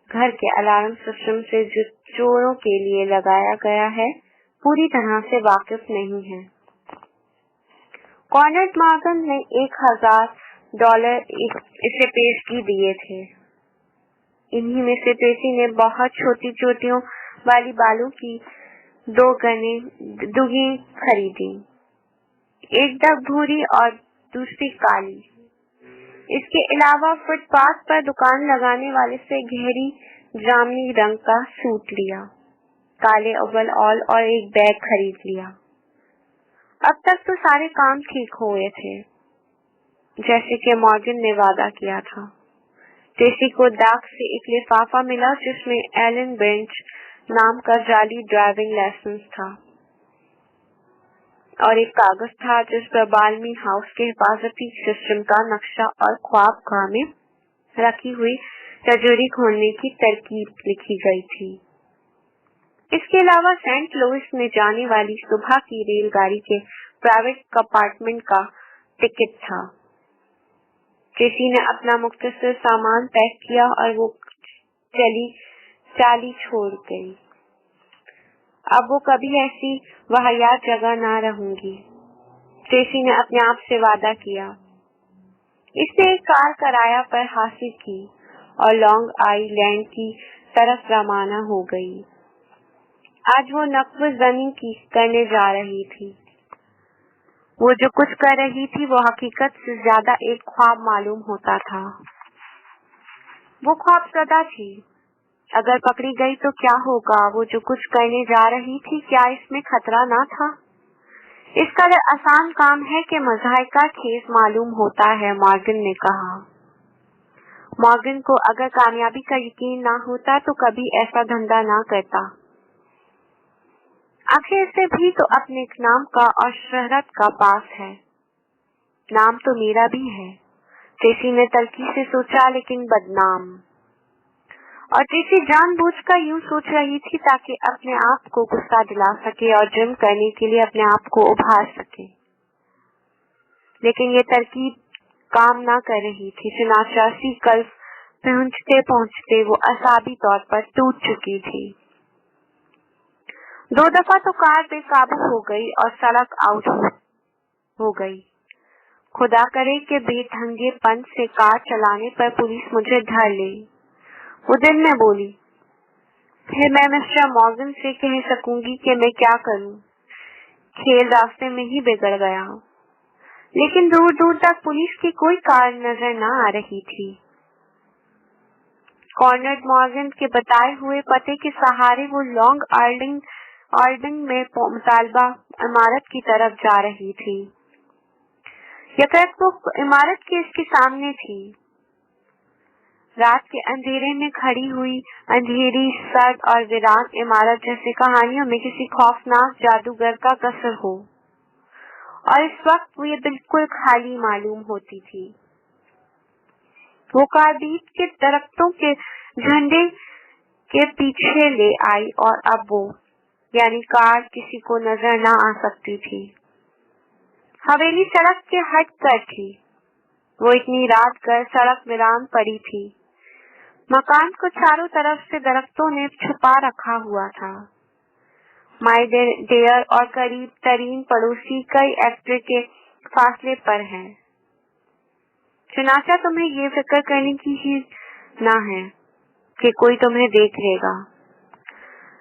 घर के अलार्म सिस्टम से जो चोरों के लिए लगाया गया है पूरी तरह से वाकिफ नहीं है। कॉर्नेल मॉर्गन ने $1,000 इसे पेशगी दिए थे। इन्हीं में से ट्रेसी ने बहुत छोटी चोटियों वाली बालों की 2 दुगी खरीदी, एक डग भूरी और दूसरी काली। इसके अलावा फुटपाथ पर दुकान लगाने वाले से गहरी जामनी रंग का सूट लिया, काले ओवरऑल और एक बैग खरीद लिया। अब तक तो सारे काम ठीक हुए थे, जैसे कि मॉर्गन ने वादा किया था। ट्रेसी को डाक से एक लिफाफा मिला जिसमें एलन बेंच नाम का जाली ड्राइविंग लाइसेंस था और एक कागज था जिस पर बाल्मी हाउस के हिफाजती सिस्टम का नक्शा और ख्वाबगाह में रखी हुई तिजोरी खोलने की तरकीब लिखी गई थी। इसके अलावा सेंट लुइस में जाने वाली सुबह की रेलगाड़ी के प्राइवेट कंपार्टमेंट का टिकट था। ट्रेसी ने अपना मुख्तसर सामान पैक किया और वो चाली छोड़ गई। अब वो कभी ऐसी वाहियात जगह ना रहूंगी, ट्रेसी ने अपने आप से वादा किया। इसने एक कार किराया पर हासिल की और लॉन्ग आइलैंड की तरफ रवाना हो गई। आज वो नक्ब ज़नी की करने जा रही थी। वो जो कुछ कर रही थी वो हकीकत से ज्यादा एक ख्वाब मालूम होता था। वो ख्वाबज़दा थी। अगर पकड़ी गई तो क्या होगा? वो जो कुछ करने जा रही थी, क्या इसमें खतरा ना था? इस कदर आसान काम है कि मज़ाहिका खेस मालूम होता है, मॉर्गन ने कहा। मॉर्गन को अगर कामयाबी का यकीन ना होता तो कभी ऐसा धंधा ना करता। आखिर से भी तो अपने नाम का और शहरत का पास है। नाम तो मेरा भी है, ट्रेसी ने तल्खी से सोचा, लेकिन बदनाम। और ट्रेसी जानबूझकर यूं सोच रही थी ताकि अपने आप को गुस्सा दिला सके और जुर्म करने के लिए अपने आप को उभार सके, लेकिन ये तरकीब काम ना कर रही थी। चुनाचासी कल पहुंचते पहुंचते वो असाबी तौर पर टूट चुकी थी। 2 दफा तो कार बेकाबू हो गई और सड़क आउट हो गई। खुदा करे कि बेढंगेपन से कार चलाने पर पुलिस मुझे धर ले, वो दिल में बोली। फिर मैं मिस्टर मॉर्गन से कह सकूंगी कि मैं क्या करूं, खेल रास्ते में ही बिगड़ गया। लेकिन दूर दूर तक पुलिस की कोई कार नजर न आ रही थी। कॉर्नेल मॉर्गन के बताए हुए पते के सहारे वो लॉन्ग आइलैंड में मुतालबा इमारत की तरफ जा रही थी। यकरत वो इमारत के इसके सामने थी। रात के अंधेरे में खड़ी हुई अंधेरी, सर्द और वीरान इमारत जैसे कहानियों में किसी खौफनाक जादूगर का कसर हो, और इस वक्त वो ये बिल्कुल खाली मालूम होती थी। वो कारबीट के दरख्तों के झंडे के पीछे ले आई और अब वो यानी कार किसी को नजर न आ सकती थी। हवेली सड़क के हट कर थी। वो इतनी रात कर सड़क वीरान पड़ी थी। मकान को चारों तरफ से दरख्तों ने छुपा रखा हुआ था। माय डियर और करीब तरीन पड़ोसी कई एक्टर के फासले पर हैं। चुनाचा तुम्हें ये फिक्र करने की ही ना है कि कोई तुम्हें देख लेगा।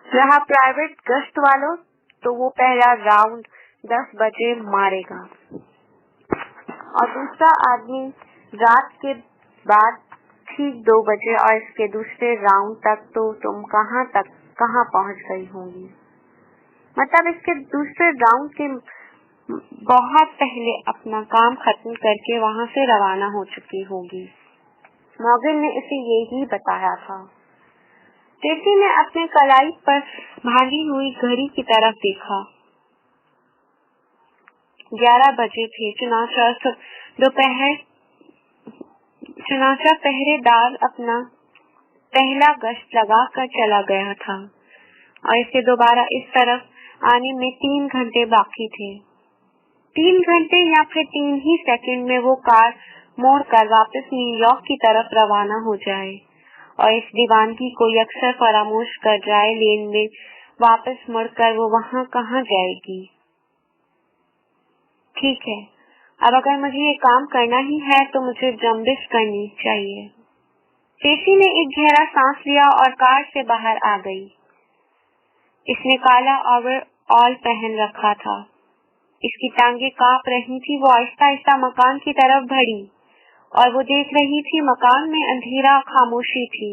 रहा प्राइवेट गश्त वालों, तो वो पहला राउंड 10 बजे मारेगा और दूसरा आदमी रात के बाद ठीक 2 बजे और इसके दूसरे राउंड तक तो तुम कहाँ पहुंच गई होंगी। मतलब इसके दूसरे राउंड के बहुत पहले अपना काम खत्म करके वहां से रवाना हो चुकी होगी। मॉर्गन ने इसे यही बताया था। ट्रेसी ने अपने कलाई पर भागी हुई घड़ी की तरफ देखा। 11 बजे थे। चुनाचा पहरेदार अपना पहला गश्त लगा कर चला गया था और इसे दोबारा इस तरफ आने में 3 घंटे बाकी थे। 3 घंटे या फिर 3 ही सेकंड में वो कार मोड़ कर वापस न्यूयॉर्क की तरफ रवाना हो जाए और इस दीवानगी को यकसर फरामोश कर जाए। लेन में वापस मुड़कर वो वहां कहाँ जाएगी। ठीक है, अब अगर मुझे ये काम करना ही है तो मुझे जंबिश करनी चाहिए। ट्रेसी ने एक गहरा सांस लिया और कार से बाहर आ गई। इसने काला ओवरऑल पहन रखा था। इसकी टांगे कांप रही थी। वो आहिस्ता आहिस्ता मकान की तरफ बढ़ी और वो देख रही थी मकान में अंधेरा, खामोशी थी।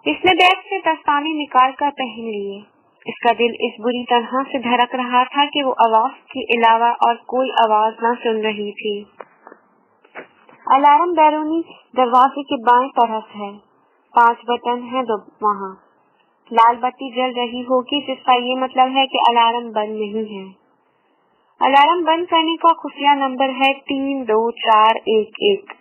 इसने बैग से दस्ताने निकाल कर पहन लिए। इसका दिल इस बुरी तरह से धड़क रहा था कि वो आवाज के अलावा और कोई आवाज न सुन रही थी। अलार्म बैरूनी दरवाजे के बाएं तरफ है। 5 बटन है वहाँ। लाल बत्ती जल रही होगी, जिसका ये मतलब है कि अलार्म बंद नहीं है। अलार्म बंद करने का खुफिया नंबर है 32411।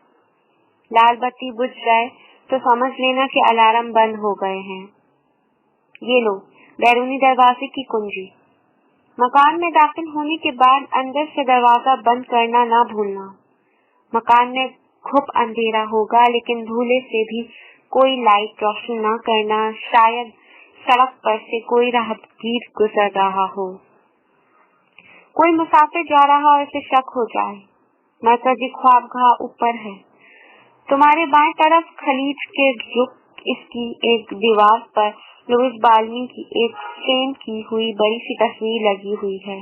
लाल बत्ती बुझ जाए तो समझ लेना कि अलार्म बंद हो गए हैं। ये लो बैरूनी दरवाजे की कुंजी। मकान में दाखिल होने के बाद अंदर से दरवाजा बंद करना ना भूलना। मकान में खूब अंधेरा होगा, लेकिन धूले से भी कोई लाइट रोशन ना करना। शायद सड़क पर से कोई राहगीर गुजर रहा हो, कोई मुसाफिर जा रहा और इसे शक हो जाए। मरकजी ख्वाबगाह ऊपर है। तुम्हारे बाएं तरफ खलीज के रुख इसकी एक दीवार पर लुइस बाल्मी की एक फ्रेम की हुई बड़ी सी तस्वीर लगी हुई है।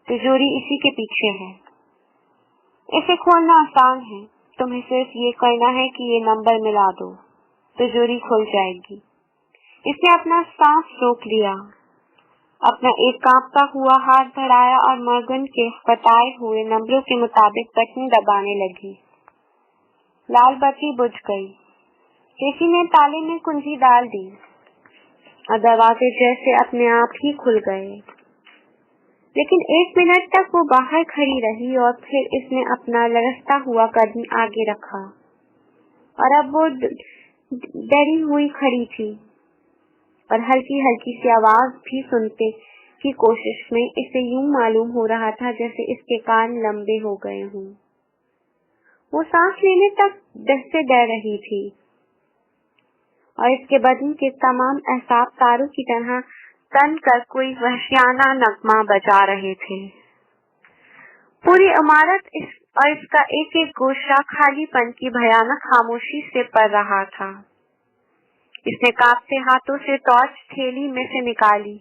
तिजोरी इसी के पीछे है। इसे खोलना आसान है। तुम्हें सिर्फ ये करना है कि ये नंबर मिला दो, तिजोरी खुल जाएगी। इसने अपना सांस रोक लिया, अपना एक कांपता हुआ हाथ बढ़ाया और मॉर्गन के बताए हुए नंबरों के मुताबिक बटन दबाने लगी। लाल बत्ती बुझ गई। ट्रेसी ने ताले में कुंजी डाल दी और दरवाजे जैसे अपने आप ही खुल गए। लेकिन 1 मिनट तक वो बाहर खड़ी रही और फिर इसने अपना लरसता हुआ कदम आगे रखा और अब वो डरी हुई खड़ी थी और हल्की हल्की सी आवाज भी सुनते की कोशिश में इसे यूं मालूम हो रहा था जैसे इसके कान लंबे हो गए हों। वो सांस लेने तक से डर रही थी और इसके बदन के तमाम एहसास तारों की तरह तन कर कोई वहशियाना नगमा बजा रहे थे। पूरी इमारत और इसका एक एक गोशा खालीपन की भयानक खामोशी से पर रहा था। इसने कांपते हाथों से टॉर्च थैली में से निकाली,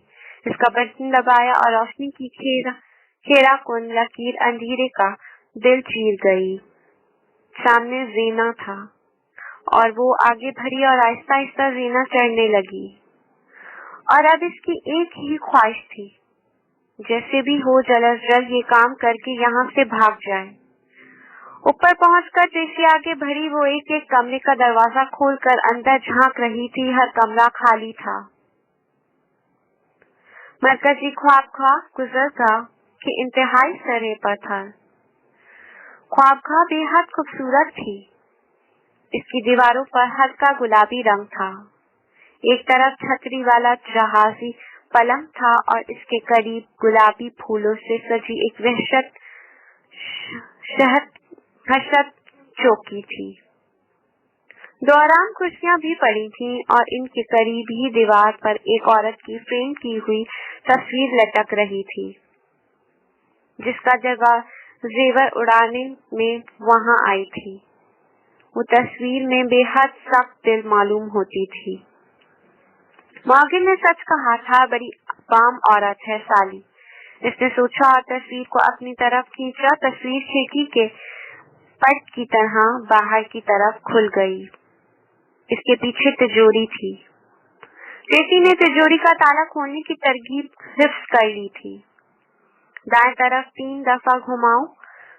इसका बटन दबाया और रोशनी की खेरा कुन लकीर अंधेरे का दिल चीर गई। सामने रीना था और वो आगे बढ़ी और आहिस्ता आहिस्ता रीना चढ़ने लगी। और अब इसकी एक ही ख्वाहिश थी, जैसे भी हो जल्द ये काम करके यहाँ से भाग जाए। ऊपर पहुंचकर ट्रेसी आगे बढ़ी। वो एक एक कमरे का दरवाजा खोलकर अंदर झांक रही थी। हर कमरा खाली था। मरकजी ख्वाबगाह गुजरगाह के इंतहाई सरे पर था। ख्वाबगाह बेहद खूबसूरत थी। इसकी दीवारों पर हल्का गुलाबी रंग था। एक तरफ छतरी वाला जहाजी पलंग था और इसके करीब गुलाबी फूलों से सजी एक हसत चौकी थी। दो आराम कुर्सियां भी पड़ी थीं और इनके करीब ही दीवार पर एक औरत की फ्रेम की हुई तस्वीर लटक रही थी, जिसका जेवर उड़ाने में वहां आई थी। वो तस्वीर में बेहद सख्त दिल मालूम होती थी। मॉर्गन ने सच कहा था, बड़ी काम औरत है साली। इसने सोचा और तस्वीर को अपनी तरफ खींचा। तस्वीर खिड़की के पट की तरह बाहर की तरफ खुल गई। इसके पीछे तिजोरी थी। ट्रेसी ने तिजोरी का ताला खोलने की तरकीब हिफ्ज कर ली थी। दाएं तरफ 3 दफा घुमाओ,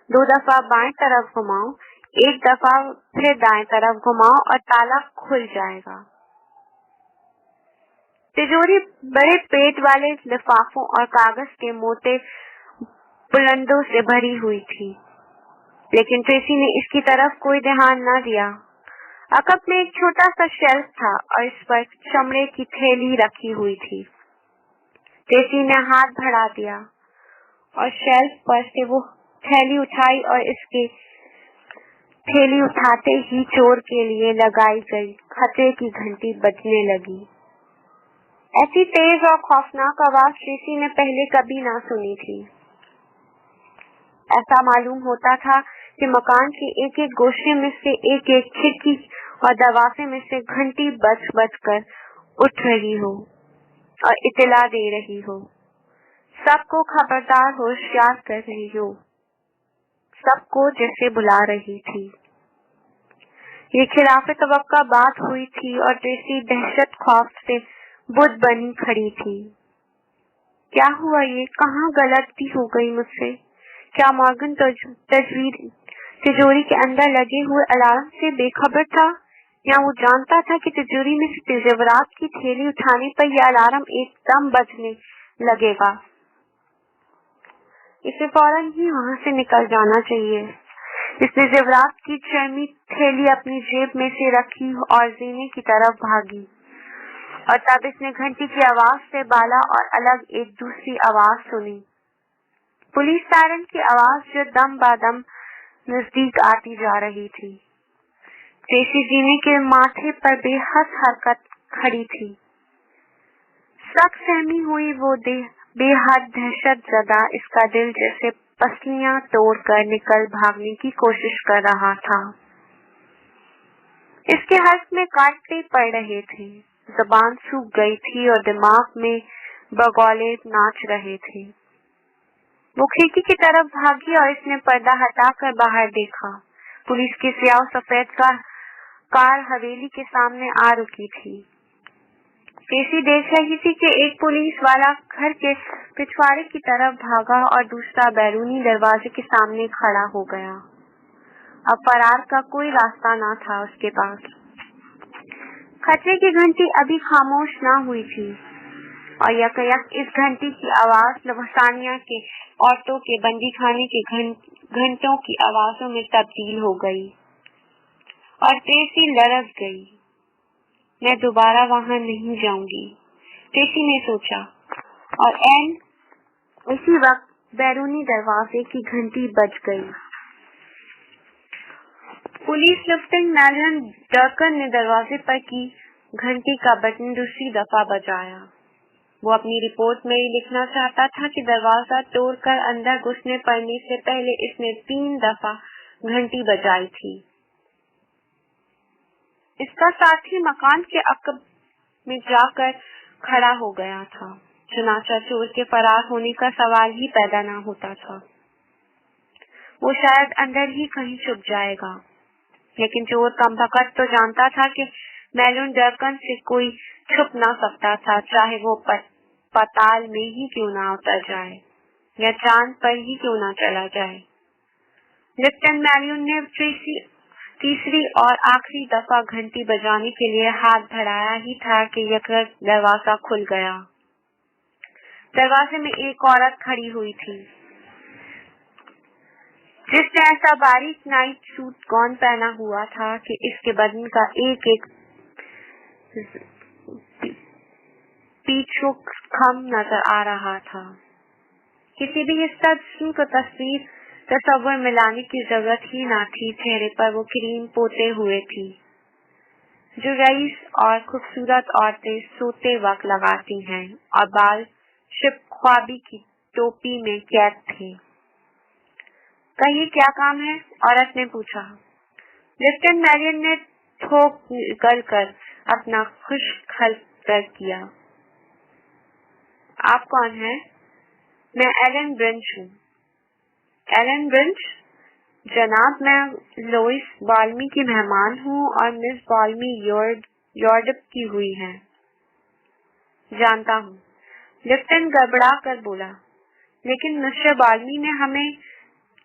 2 दफा बाएं तरफ घुमाओ, 1 दफा फिर दाएं तरफ घुमाओ और ताला खुल जाएगा। तिजोरी बड़े पेट वाले लिफाफों और कागज के मोटे बुलंदों से भरी हुई थी, लेकिन ट्रेसी ने इसकी तरफ कोई ध्यान न दिया। अकब में एक छोटा सा शेल्फ था और इस पर चमड़े की थैली रखी हुई थी। ट्रेसी ने हाथ बढ़ा दिया और शेल्फ पर से वो थैली उठाई और इसके थैली उठाते ही चोर के लिए लगाई गई खतरे की घंटी बजने लगी। ऐसी तेज और खौफनाक आवाज ट्रेसी ने पहले कभी ना सुनी थी। ऐसा मालूम होता था कि मकान के एक एक गोशे में से एक एक खिड़की और दरवाजे में से घंटी बज बज कर उठ रही हो और इत्तला दे रही हो, सबको खबरदार होशियार कर रही हो, सबको जैसे बुला रही थी। ये खिलाफे तवक्का बात हुई थी और ट्रेसी दहशत खौफ से बुद्ध बनी खड़ी थी। क्या हुआ? ये कहाँ गलती हो गई मुझसे? क्या मॉर्गन तिजोरी के अंदर लगे हुए अलार्म से बेखबर था, या वो जानता था कि तिजोरी में से जेवरात की थैली उठाने पर यह अलार्म एकदम बजने लगेगा? इसे फौरन ही वहां से निकल जाना चाहिए। इसने जेवरात की चर्मी थैली अपनी जेब में से रखी और जीने की तरफ भागी, और तब इसने घंटी की आवाज से बाला और अलग एक दूसरी आवाज सुनी। पुलिस सायरन की आवाज जो दम बादम नजदीक आती जा रही थी। ट्रेसी जीने के माथे पर बेहद हरकत खड़ी थी। सख्त सहमी हुई वो बेहद दहशत ज़दा, इसका दिल जैसे पसलियां तोड़कर निकल भागने की कोशिश कर रहा था। इसके हल्क में कांटे पड़ रहे थे, जबान सूख गई थी और दिमाग में बगौले नाच रहे थे। वो खिड़की की तरफ भागी और इसने पर्दा हटाकर बाहर देखा। पुलिस की स्याह सफेद कार हवेली के सामने आ रुकी थी। ट्रेसी देख रही थी कि एक पुलिस वाला घर के पिछवाड़े की तरफ भागा और दूसरा बैरूनी दरवाजे के सामने खड़ा हो गया। अब फरार का कोई रास्ता न था उसके पास। खतरे की घंटी अभी खामोश न हुई थी और यकयक इस घंटी की आवाज लवसानिया के औरतों के बंदी खाने के घंटों की आवाजों में तब्दील हो गई और ट्रेसी लरज गई। मैं दोबारा वहां नहीं जाऊंगी, ट्रेसी ने सोचा, और एन इसी वक्त बैरूनी दरवाजे की घंटी बज गई। पुलिस लेफ्टिनेंट मैरियन डर्कन ने दरवाजे पर की घंटी का बटन दूसरी दफा बजाया। वो अपनी रिपोर्ट में ही लिखना चाहता था कि दरवाजा तोड़कर अंदर घुसने पड़ने से पहले इसने 3 दफा घंटी बजाई थी। इसका साथी मकान के अकब में जाकर खड़ा हो गया था, चुनाचा चोर के फरार होने का सवाल ही पैदा न होता था। वो शायद अंदर ही कहीं छुप जाएगा, लेकिन चोर कमबख्त तो जानता था कि मैरियन डर्कन से कोई छुप ना सकता था, चाहे वो पाताल में ही क्यों ना उतर जाए या चांद पर ही क्यों ना चला जाए। लेफ्टिनेंट मैरियन ने तीसरी और आखिरी दफा घंटी बजाने के लिए हाथ बढ़ाया ही था कि यकदम दरवाजा खुल गया। दरवाजे में एक औरत खड़ी हुई थी। जिसने ऐसा बारीक नाइट सूट गॉन पहना हुआ था कि इसके बदन का एक एक पीछू खम नजर आ रहा था। किसी भी हिस्सा जिस्म को तस्वर मिलाने की जरूरत ही ना थी। चेहरे पर वो क्रीम पोते हुए थी जो रईस और खूबसूरत औरतें सोते वक्त लगाती हैं, और बाल शिप ख्वाबी की टोपी में कैद थे। कहिए क्या काम है? औरत ने पूछा। लेफ्टिनेंट मैरियन ने थोक निकल कर अपना खुश्क हल्क किया। आप कौन हैं? मैं एलन ब्रिंच हूँ। एलन ब्रिंच? जनाब, मैं लोइस बाल्मी की मेहमान हूँ और मिस बाल्मी यॉर्डप की हुई है। जानता हूँ, लेफ्टिनेंट गड़बड़ा कर बोला। लेकिन मिस्टर बाल्मी ने हमें...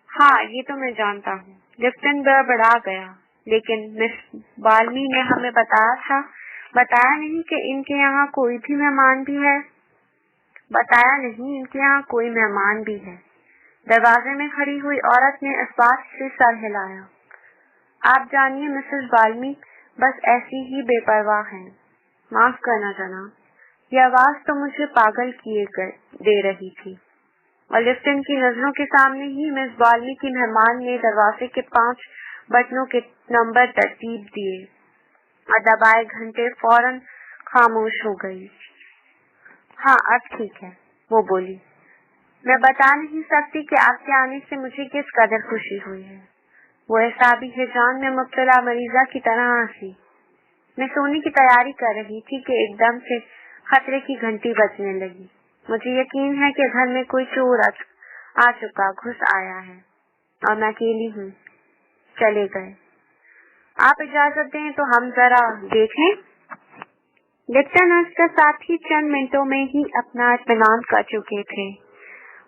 हाँ, ये तो मैं जानता हूँ। लेफ्टिनेंट गड़बड़ा गया। लेकिन मिस बाल्मी ने हमें बताया नहीं कि इनके यहाँ कोई भी मेहमान भी है। बताया नहीं, इनके यहाँ कोई मेहमान भी है। दरवाजे में खड़ी हुई औरत ने इस बात से सर हिलाया। आप जानिए मिसेस बाल्मी बस ऐसी ही बेपरवाह हैं। माफ करना जनाब, ये आवाज तो मुझे पागल किए दे रही थी। और लेफ्टिनेंट की नजरों के सामने ही मिस बाल्मी की मेहमान ने दरवाजे के 5 बटनों के नंबर तरतीब दिए और दबाए घंटे फौरन खामोश हो गई। हाँ, अब ठीक है, वो बोली। मैं बता नहीं सकती कि आपके आने से मुझे किस कदर खुशी हुई है। वो एहसाबी हिजान में मुब्तला मरीजा की तरह हंसी। मैं सोने की तैयारी कर रही थी कि एकदम से खतरे की घंटी बजने लगी। मुझे यकीन है कि घर में कोई चोर आ चुका घुस आया है और मैं अकेली हूँ। चले गए। आप इजाजत दें तो हम जरा देखें। लेफ्टिनेंट के साथ ही चंद मिनटों में ही अपना इत्मीनान कर चुके थे।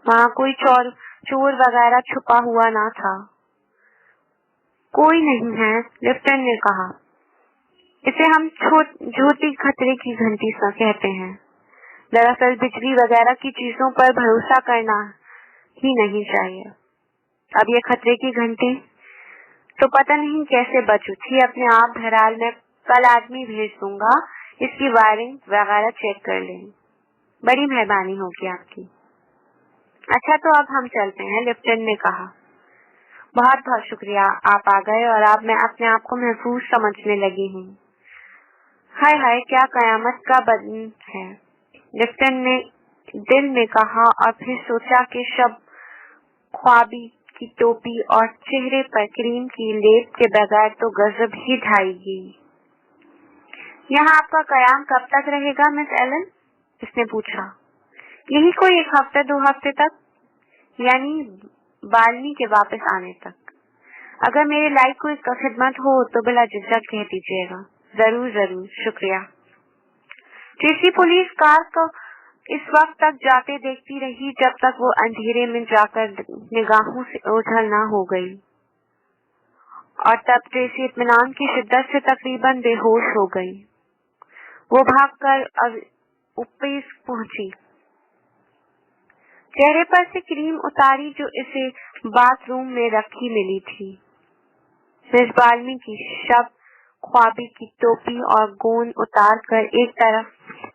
वहाँ कोई चोर वगैरह छुपा हुआ ना था। कोई नहीं है, लेफ्टिनेंट ने कहा। इसे हम झूठी खतरे की घंटी सा कहते हैं। दरअसल बिजली वगैरह की चीजों पर भरोसा करना ही नहीं चाहिए। अब ये खतरे की घंटी तो पता नहीं कैसे बच उठी। अपने आप बहरहाल मैं कल आदमी भेज दूंगा, इसकी वायरिंग वगैरह चेक कर लें। बड़ी मेहरबानी होगी आपकी। अच्छा, तो अब हम चलते हैं, लेफ्टिनेंट ने कहा। बहुत बहुत शुक्रिया, आप आ गए और अब मैं अपने आप को महफूज समझने लगी हूँ। हाय हाय, क्या कयामत का बदन है, लेफ्टिनेंट ने दिल में कहा और फिर सोचा कि शब ख्वाबी की टोपी और चेहरे पर क्रीम की लेप के बगैर तो गजब ही ढाएगी। यहाँ आपका कयाम कब तक रहेगा मिस एलन? इसने पूछा। यही कोई 1 हफ्ते 2 हफ्ते तक, यानी बाल्मी के वापस आने तक। अगर मेरे लायक कोई खिदमत हो तो बिला झिझक कह दीजिएगा। जरूर जरूर, शुक्रिया। ट्रेसी पुलिस कार को इस वक्त तक जाते देखती रही जब तक वो अंधेरे में जाकर निगाहों से ओझल न हो गई, और तब ट्रेसी इत्मीनान की शिद्दत से तकरीबन बेहोश हो गई। वो भागकर ऊपर पहुंची, चेहरे पर से क्रीम उतारी जो इसे बाथरूम में रखी मिली थी। मिस बाल्मी की शब ख्वाबी की टोपी और गोंद उतार कर एक तरफ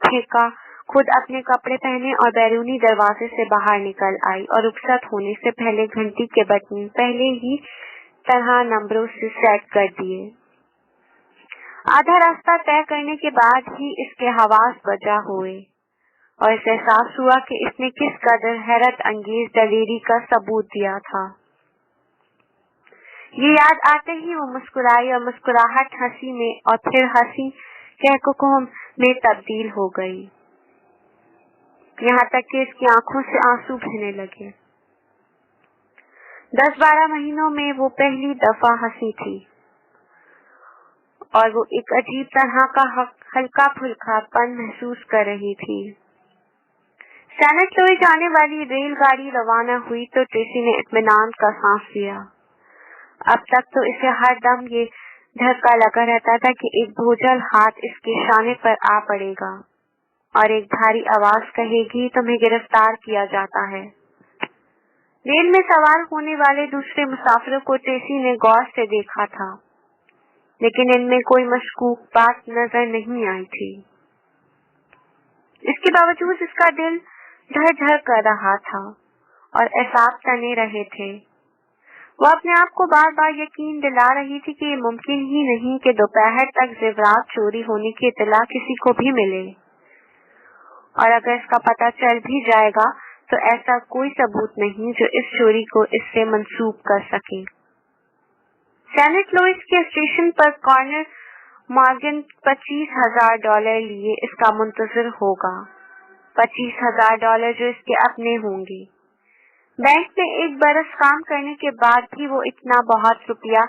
फेंका, खुद अपने कपड़े पहने और बैरूनी दरवाजे से बाहर निकल आई और रुखसत होने से पहले घंटी के बटन पहले ही तरह नंबरों से सेट कर दिए। आधा रास्ता तय करने के बाद ही इसके हवास बजा हुए और इसे एहसास हुआ कि इसने किस कदर हैरत अंगेज दलेरी का सबूत दिया था। ये याद आते ही वो मुस्कुराई और मुस्कुराहट हंसी में और फिर हंसी कहकुम में तब्दील हो गई, यहाँ तक कि इसकी आंखों से आंसू बहने लगे। 10-12 महीनों में वो पहली दफा हंसी थी और वो एक अजीब तरह का हल्का फुल्कापन महसूस कर रही थी। सैनेट लुई जाने वाली रेलगाड़ी रवाना हुई तो ट्रेसी ने इत्मीनान का सांस लिया। अब तक तो इसे हर दम ये धक्का लगा रहता था कि एक बोझल हाथ इसके शाने पर आ पड़ेगा और एक भारी आवाज कहेगी तुम्हें गिरफ्तार किया जाता है। रेल में सवार होने वाले दूसरे मुसाफिरों को ट्रेसी ने गौर से देखा था, लेकिन इनमें कोई मशकूक बात नजर नहीं आई थी। इसके बावजूद इसका दिल धड़ धड़ कर रहा था और एहसास करने रहे थे। वो अपने आप को बार बार यकीन दिला रही थी कि ये मुमकिन ही नहीं कि दोपहर तक जेवरात चोरी होने की इत्तला किसी को भी मिले, और अगर इसका पता चल भी जाएगा तो ऐसा कोई सबूत नहीं जो इस चोरी को इससे मंसूब कर सके। सेनेट लुइस के स्टेशन पर कॉर्नर मॉर्गन $25,000 लिए इसका मुंतजर होगा, $25,000 जो इसके अपने होंगे। बैंक में 1 बरस काम करने के बाद भी वो इतना बहुत रुपया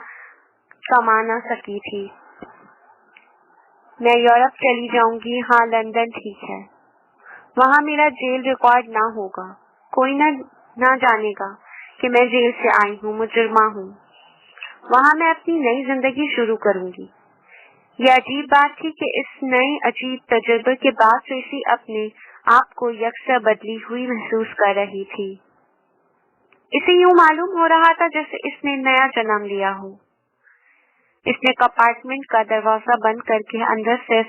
कमा न सकी थी। मैं यूरोप चली जाऊंगी, हाँ लंदन ठीक है, वहाँ मेरा जेल रिकॉर्ड ना होगा, कोई ना जानेगा कि मैं जेल से आई हूँ, मुजरिमा हूँ। वहाँ मैं अपनी नई जिंदगी शुरू करूंगी। यह अजीब बात थी कि इस नए अजीब तजुर्बे के बाद ट्रेसी अपने आप को यकसा बदली हुई महसूस कर रही थी। इसे यूं मालूम हो रहा था जैसे इसने नया जन्म लिया हो। इसने कंपार्टमेंट का दरवाजा बंद करके अंदर से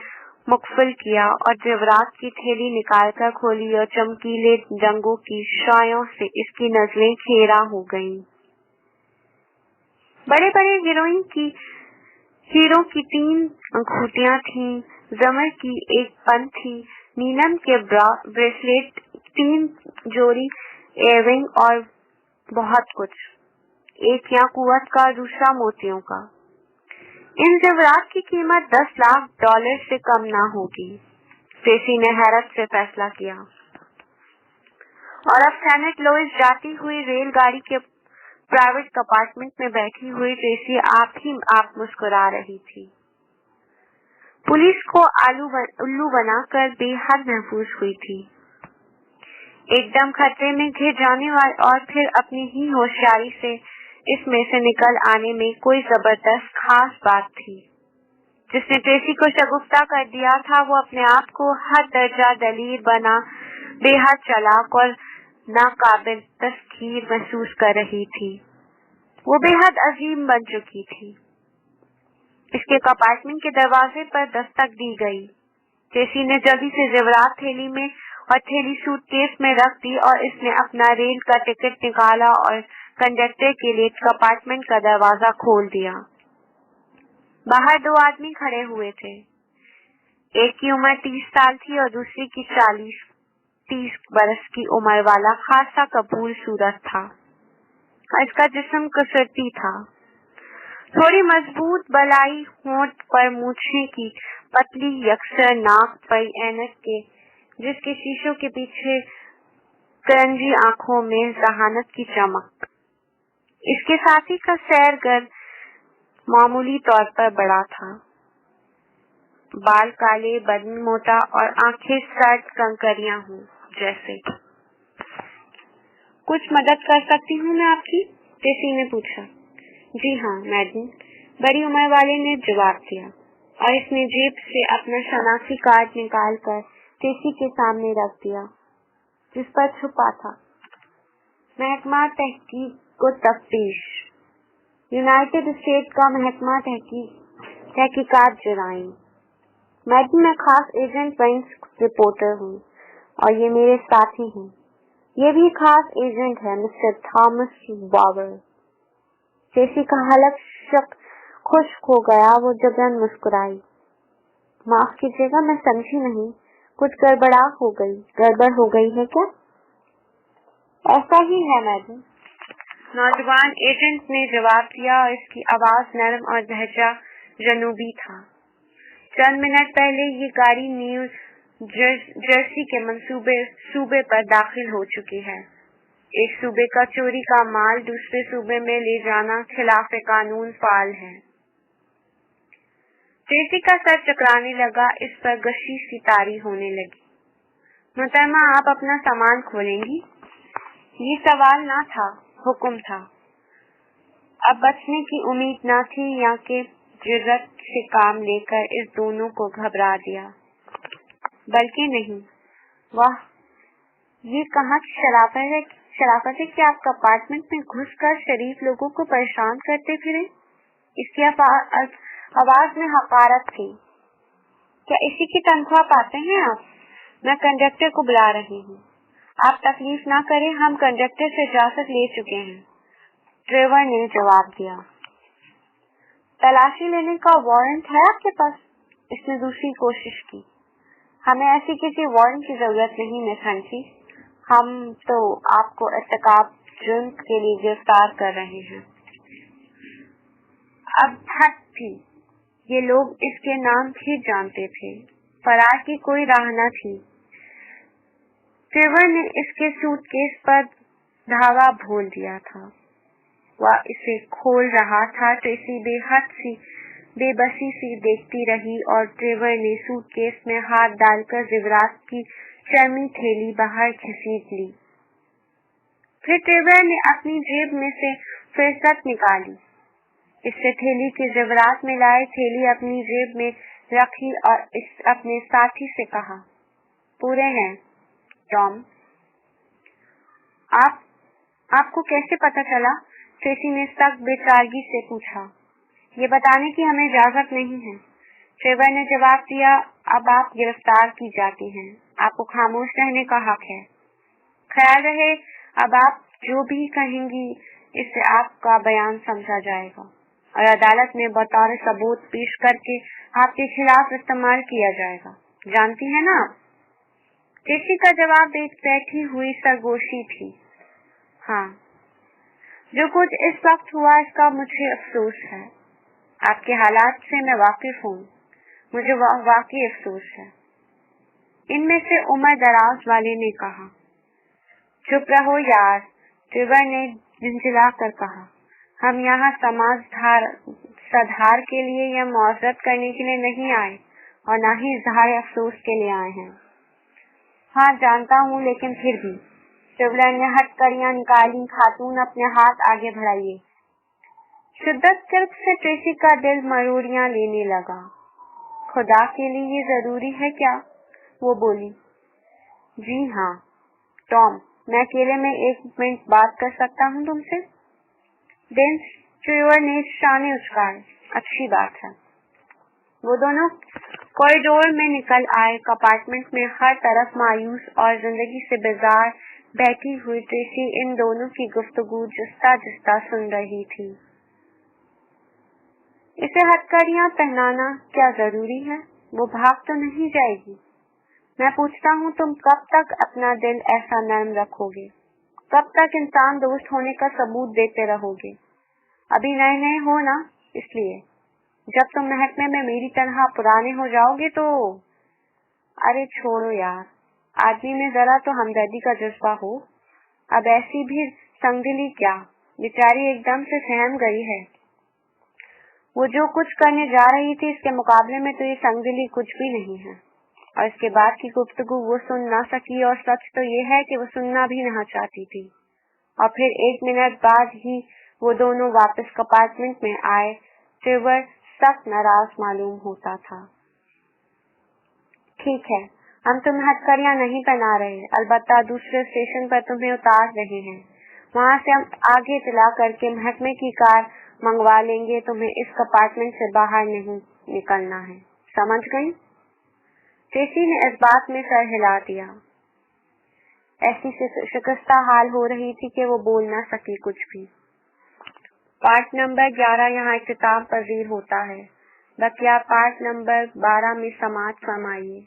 मुकफिल किया और जेवरात की थैली निकालकर खोली और चमकीले रंगों की शायों से इसकी नजरें घेरा हो गईं। बड़े बड़े हीरो की 3 अंगूठियां थीं, जमर की एक पन थी, नीलम के ब्रेसलेट, 3 जोड़ी इयररिंग और बहुत कुछ, एक याकूत का, दूसरा मोतियों का। इन जेवरात की कीमत $10 लाख से कम ना होगी, ट्रेसी ने हैरत से फैसला किया। और अब सेनेट लुइस जाती हुई रेलगाड़ी के प्राइवेट कंपार्टमेंट में बैठी हुई ट्रेसी आप मुस्कुरा रही थी। पुलिस को उल्लू बनाकर बेहद महफूज हुई थी। एकदम खतरे में घिर जाने वाली और फिर अपनी ही होशियारी से इसमें से निकल आने में कोई जबरदस्त खास बात थी जिसने ट्रेसी को शगुफ्ता कर दिया था। वो अपने आप को हर दर्जा दलील बना बेहद चालाक और नाकाबिल तस्खीर महसूस कर रही थी। वो बेहद अजीम बन चुकी थी। इसके कंपार्टमेंट के दरवाजे पर दस्तक दी गई। ट्रेसी ने जल्दी से जेवरात थैली में और थैली सूटकेस में रख दी और इसने अपना रेल का टिकट निकाला और कंडक्टर के लिए कंपार्टमेंट का दरवाजा खोल दिया। बाहर 2 आदमी खड़े हुए थे। एक की उम्र 30 साल थी और दूसरी की 40-30 बरस की उम्र वाला खासा कबूल सूरत था। इसका जिस्म कसरती था, थोड़ी मजबूत बलाई, होंठ पर मूछें की पतली यकसर नाक पर ऐनक के जिसके शीशों के पीछे करंजी आंखों में जहानत की चमक। इसके साथी का सैरगर मामूली तौर पर बड़ा था, बाल काले, बदन मोटा और आंखें सर्द कंकरियां हों जैसे। कुछ मदद कर सकती हूँ मैं आपकी? ट्रेसी ने पूछा। जी हाँ मैडम, बड़ी उम्र वाले ने जवाब दिया और इसने जेब से अपना शनाख्ती कार्ड निकालकर ट्रेसी के सामने रख दिया जिस पर छुपा था महकमा तहकीक व तफ्तीश, यूनाइटेड स्टेट का महकमा तहकीकात जराइम। मैडम, मैं खास एजेंट वाइंस रिपोर्टर हूँ और ये मेरे साथी हैं। ये भी खास एजेंट है, मिस्टर थॉमस बावर। ट्रेसी का हलक खुश्क हो गया। वो जबरन मुस्कुराई। माफ कीजिएगा, मैं समझी नहीं, कुछ गड़बड़ हो गई है क्या? ऐसा ही है मैडम, नौजवान एजेंट ने जवाब दिया और इसकी आवाज नरम और लहजा जनूबी था। चंद मिनट पहले ये गाड़ी न्यू जर्सी के सूबे पर दाखिल हो चुकी है। एक सूबे का चोरी का माल दूसरे सूबे में ले जाना खिलाफ कानून फाल है। ट्रेसी का सर चकराने लगा। इस पर गशी सी तारी होने लगी। मोहतरमा, आप अपना सामान खोलेंगी? ये सवाल ना था, हुक्म था। अब बचने की उम्मीद न थी या कि जुर्रत से काम लेकर इस दोनों को घबरा दिया, बल्कि नहीं। वाह, ये कहाँ की शराफत है कि आप अपार्टमेंट में घुसकर शरीफ लोगों को परेशान करते फिरे। इसकी आवाज में हकारत थी। क्या इसी की तनख्वाह पाते हैं आप? मैं कंडक्टर को बुला रही हूँ। आप तकलीफ ना करें, हम कंडक्टर से इजाजत ले चुके हैं, ट्रेवर ने जवाब दिया। तलाशी लेने का वारंट है आपके पास? इसने दूसरी कोशिश की। हमें ऐसी किसी वारंट की जरूरत नहीं मिस हंसी, हम तो आपको इर्तिकाब जुर्म के लिए गिरफ्तार कर रहे हैं। अब हद थी, ये लोग इसके नाम भी जानते थे। फरार की कोई राह न थी। ट्रेवर ने इसके सूटकेस पर धागा भोल दिया था। वह इसे खोल रहा था। ट्रेसी बेबसी सी देखती रही और ट्रेवर ने सूटकेस में हाथ डालकर जेवरात की चर्मी थैली बाहर खींच ली। फिर ट्रेवर ने अपनी जेब में से फुर्सत निकाली, इससे थैली के जेवरात में लाए थैली अपनी जेब में रखी और अपने साथी से कहा, पूरे हैं टॉम। आपको कैसे पता चला? ट्रेसी ने सख्त बेचारगी से पूछा। ये बताने की हमें इजाजत नहीं है, ट्रेवर ने जवाब दिया। अब आप गिरफ्तार की जाती हैं, आपको खामोश रहने का हक है। ख्याल रहे, अब आप जो भी कहेंगी इससे आपका बयान समझा जाएगा और अदालत में बतौर सबूत पेश करके आपके खिलाफ इस्तेमाल किया जाएगा, जानती है ना आप? ट्रेसी का जवाब एक बैठी हुई सरगोशी थी। हाँ, जो कुछ इस वक्त हुआ इसका मुझे अफसोस है। आपके हालात से मैं वाकिफ हूँ, मुझे वाकई अफसोस है। इनमें से उम्र दराज वाले ने कहा। चुप रहो यार, ट्रेवर ने झिंझला कर कहा। हम यहाँ समाज सुधार के लिए या मुआवजत करने के लिए नहीं आए और न ही इजहार अफसोस के लिए आए हैं। हाँ जानता हूँ, लेकिन फिर भी। ट्रेवर ने हथकड़ियाँ निकाली। खातून अपने हाथ आगे बढ़ाइए। शिद्दत कर्ब से ट्रेसी का दिल मरोड़ियां लेने लगा। खुदा के लिए ये जरूरी है क्या? वो बोली। जी हाँ टॉम, मैं अकेले में 1 मिनट बात कर सकता हूँ तुमसे? डेंस ट्रेवर ने शाने उचकाए। अच्छी बात है। वो दोनों कॉरिडोर में निकल आए। अपार्टमेंट में हर तरफ मायूस और जिंदगी से बेजार बैठी हुई ट्रेसी इन दोनों की गुफ्तगू जिस्ता जिस्ता सुन रही थी। इसे हथकड़ियां पहनाना क्या जरूरी है? वो भाग तो नहीं जाएगी। मैं पूछता हूँ, तुम कब तक अपना दिल ऐसा नरम रखोगे? कब तक इंसान दोस्त होने का सबूत देते रहोगे? अभी नए नए हो ना, इसलिए जब तुम महकमे में मेरी तरह पुराने हो जाओगे तो। अरे छोड़ो यार, आदमी में जरा तो हमदर्दी का जज्बा हो। अब ऐसी भी संगदिली क्या, बेचारी एकदम से सहम गई है। वो जो कुछ करने जा रही थी इसके मुकाबले में तो ये संगदिली कुछ भी नहीं है। और इसके बाद की गुफ्तगू वो सुन ना सकी और सच तो ये है कि वो सुनना भी नहीं चाहती थी। और फिर 1 मिनट बाद ही वो दोनों वापस अपार्टमेंट में आए। ट्रेवर सख्त नाराज मालूम होता था। ठीक है, हम तुम्हें हथकड़ियां नहीं पहना रहे, अलबत्ता दूसरे स्टेशन पर तुम्हें उतार रहे हैं। वहाँ से हम आगे इतला करके महकमे की कार मंगवा लेंगे। तुम्हें इस अपार्टमेंट से बाहर नहीं निकलना है, समझ गई? ट्रेसी ने इस बात में सर हिला दिया। ऐसी शिकस्ता हाल हो रही थी कि वो बोल ना सकी कुछ भी। पार्ट नंबर 11 यहाँ इख्तिताम पजीर होता है। बकिया पार्ट नंबर 12 में समाप्त फरमाइए।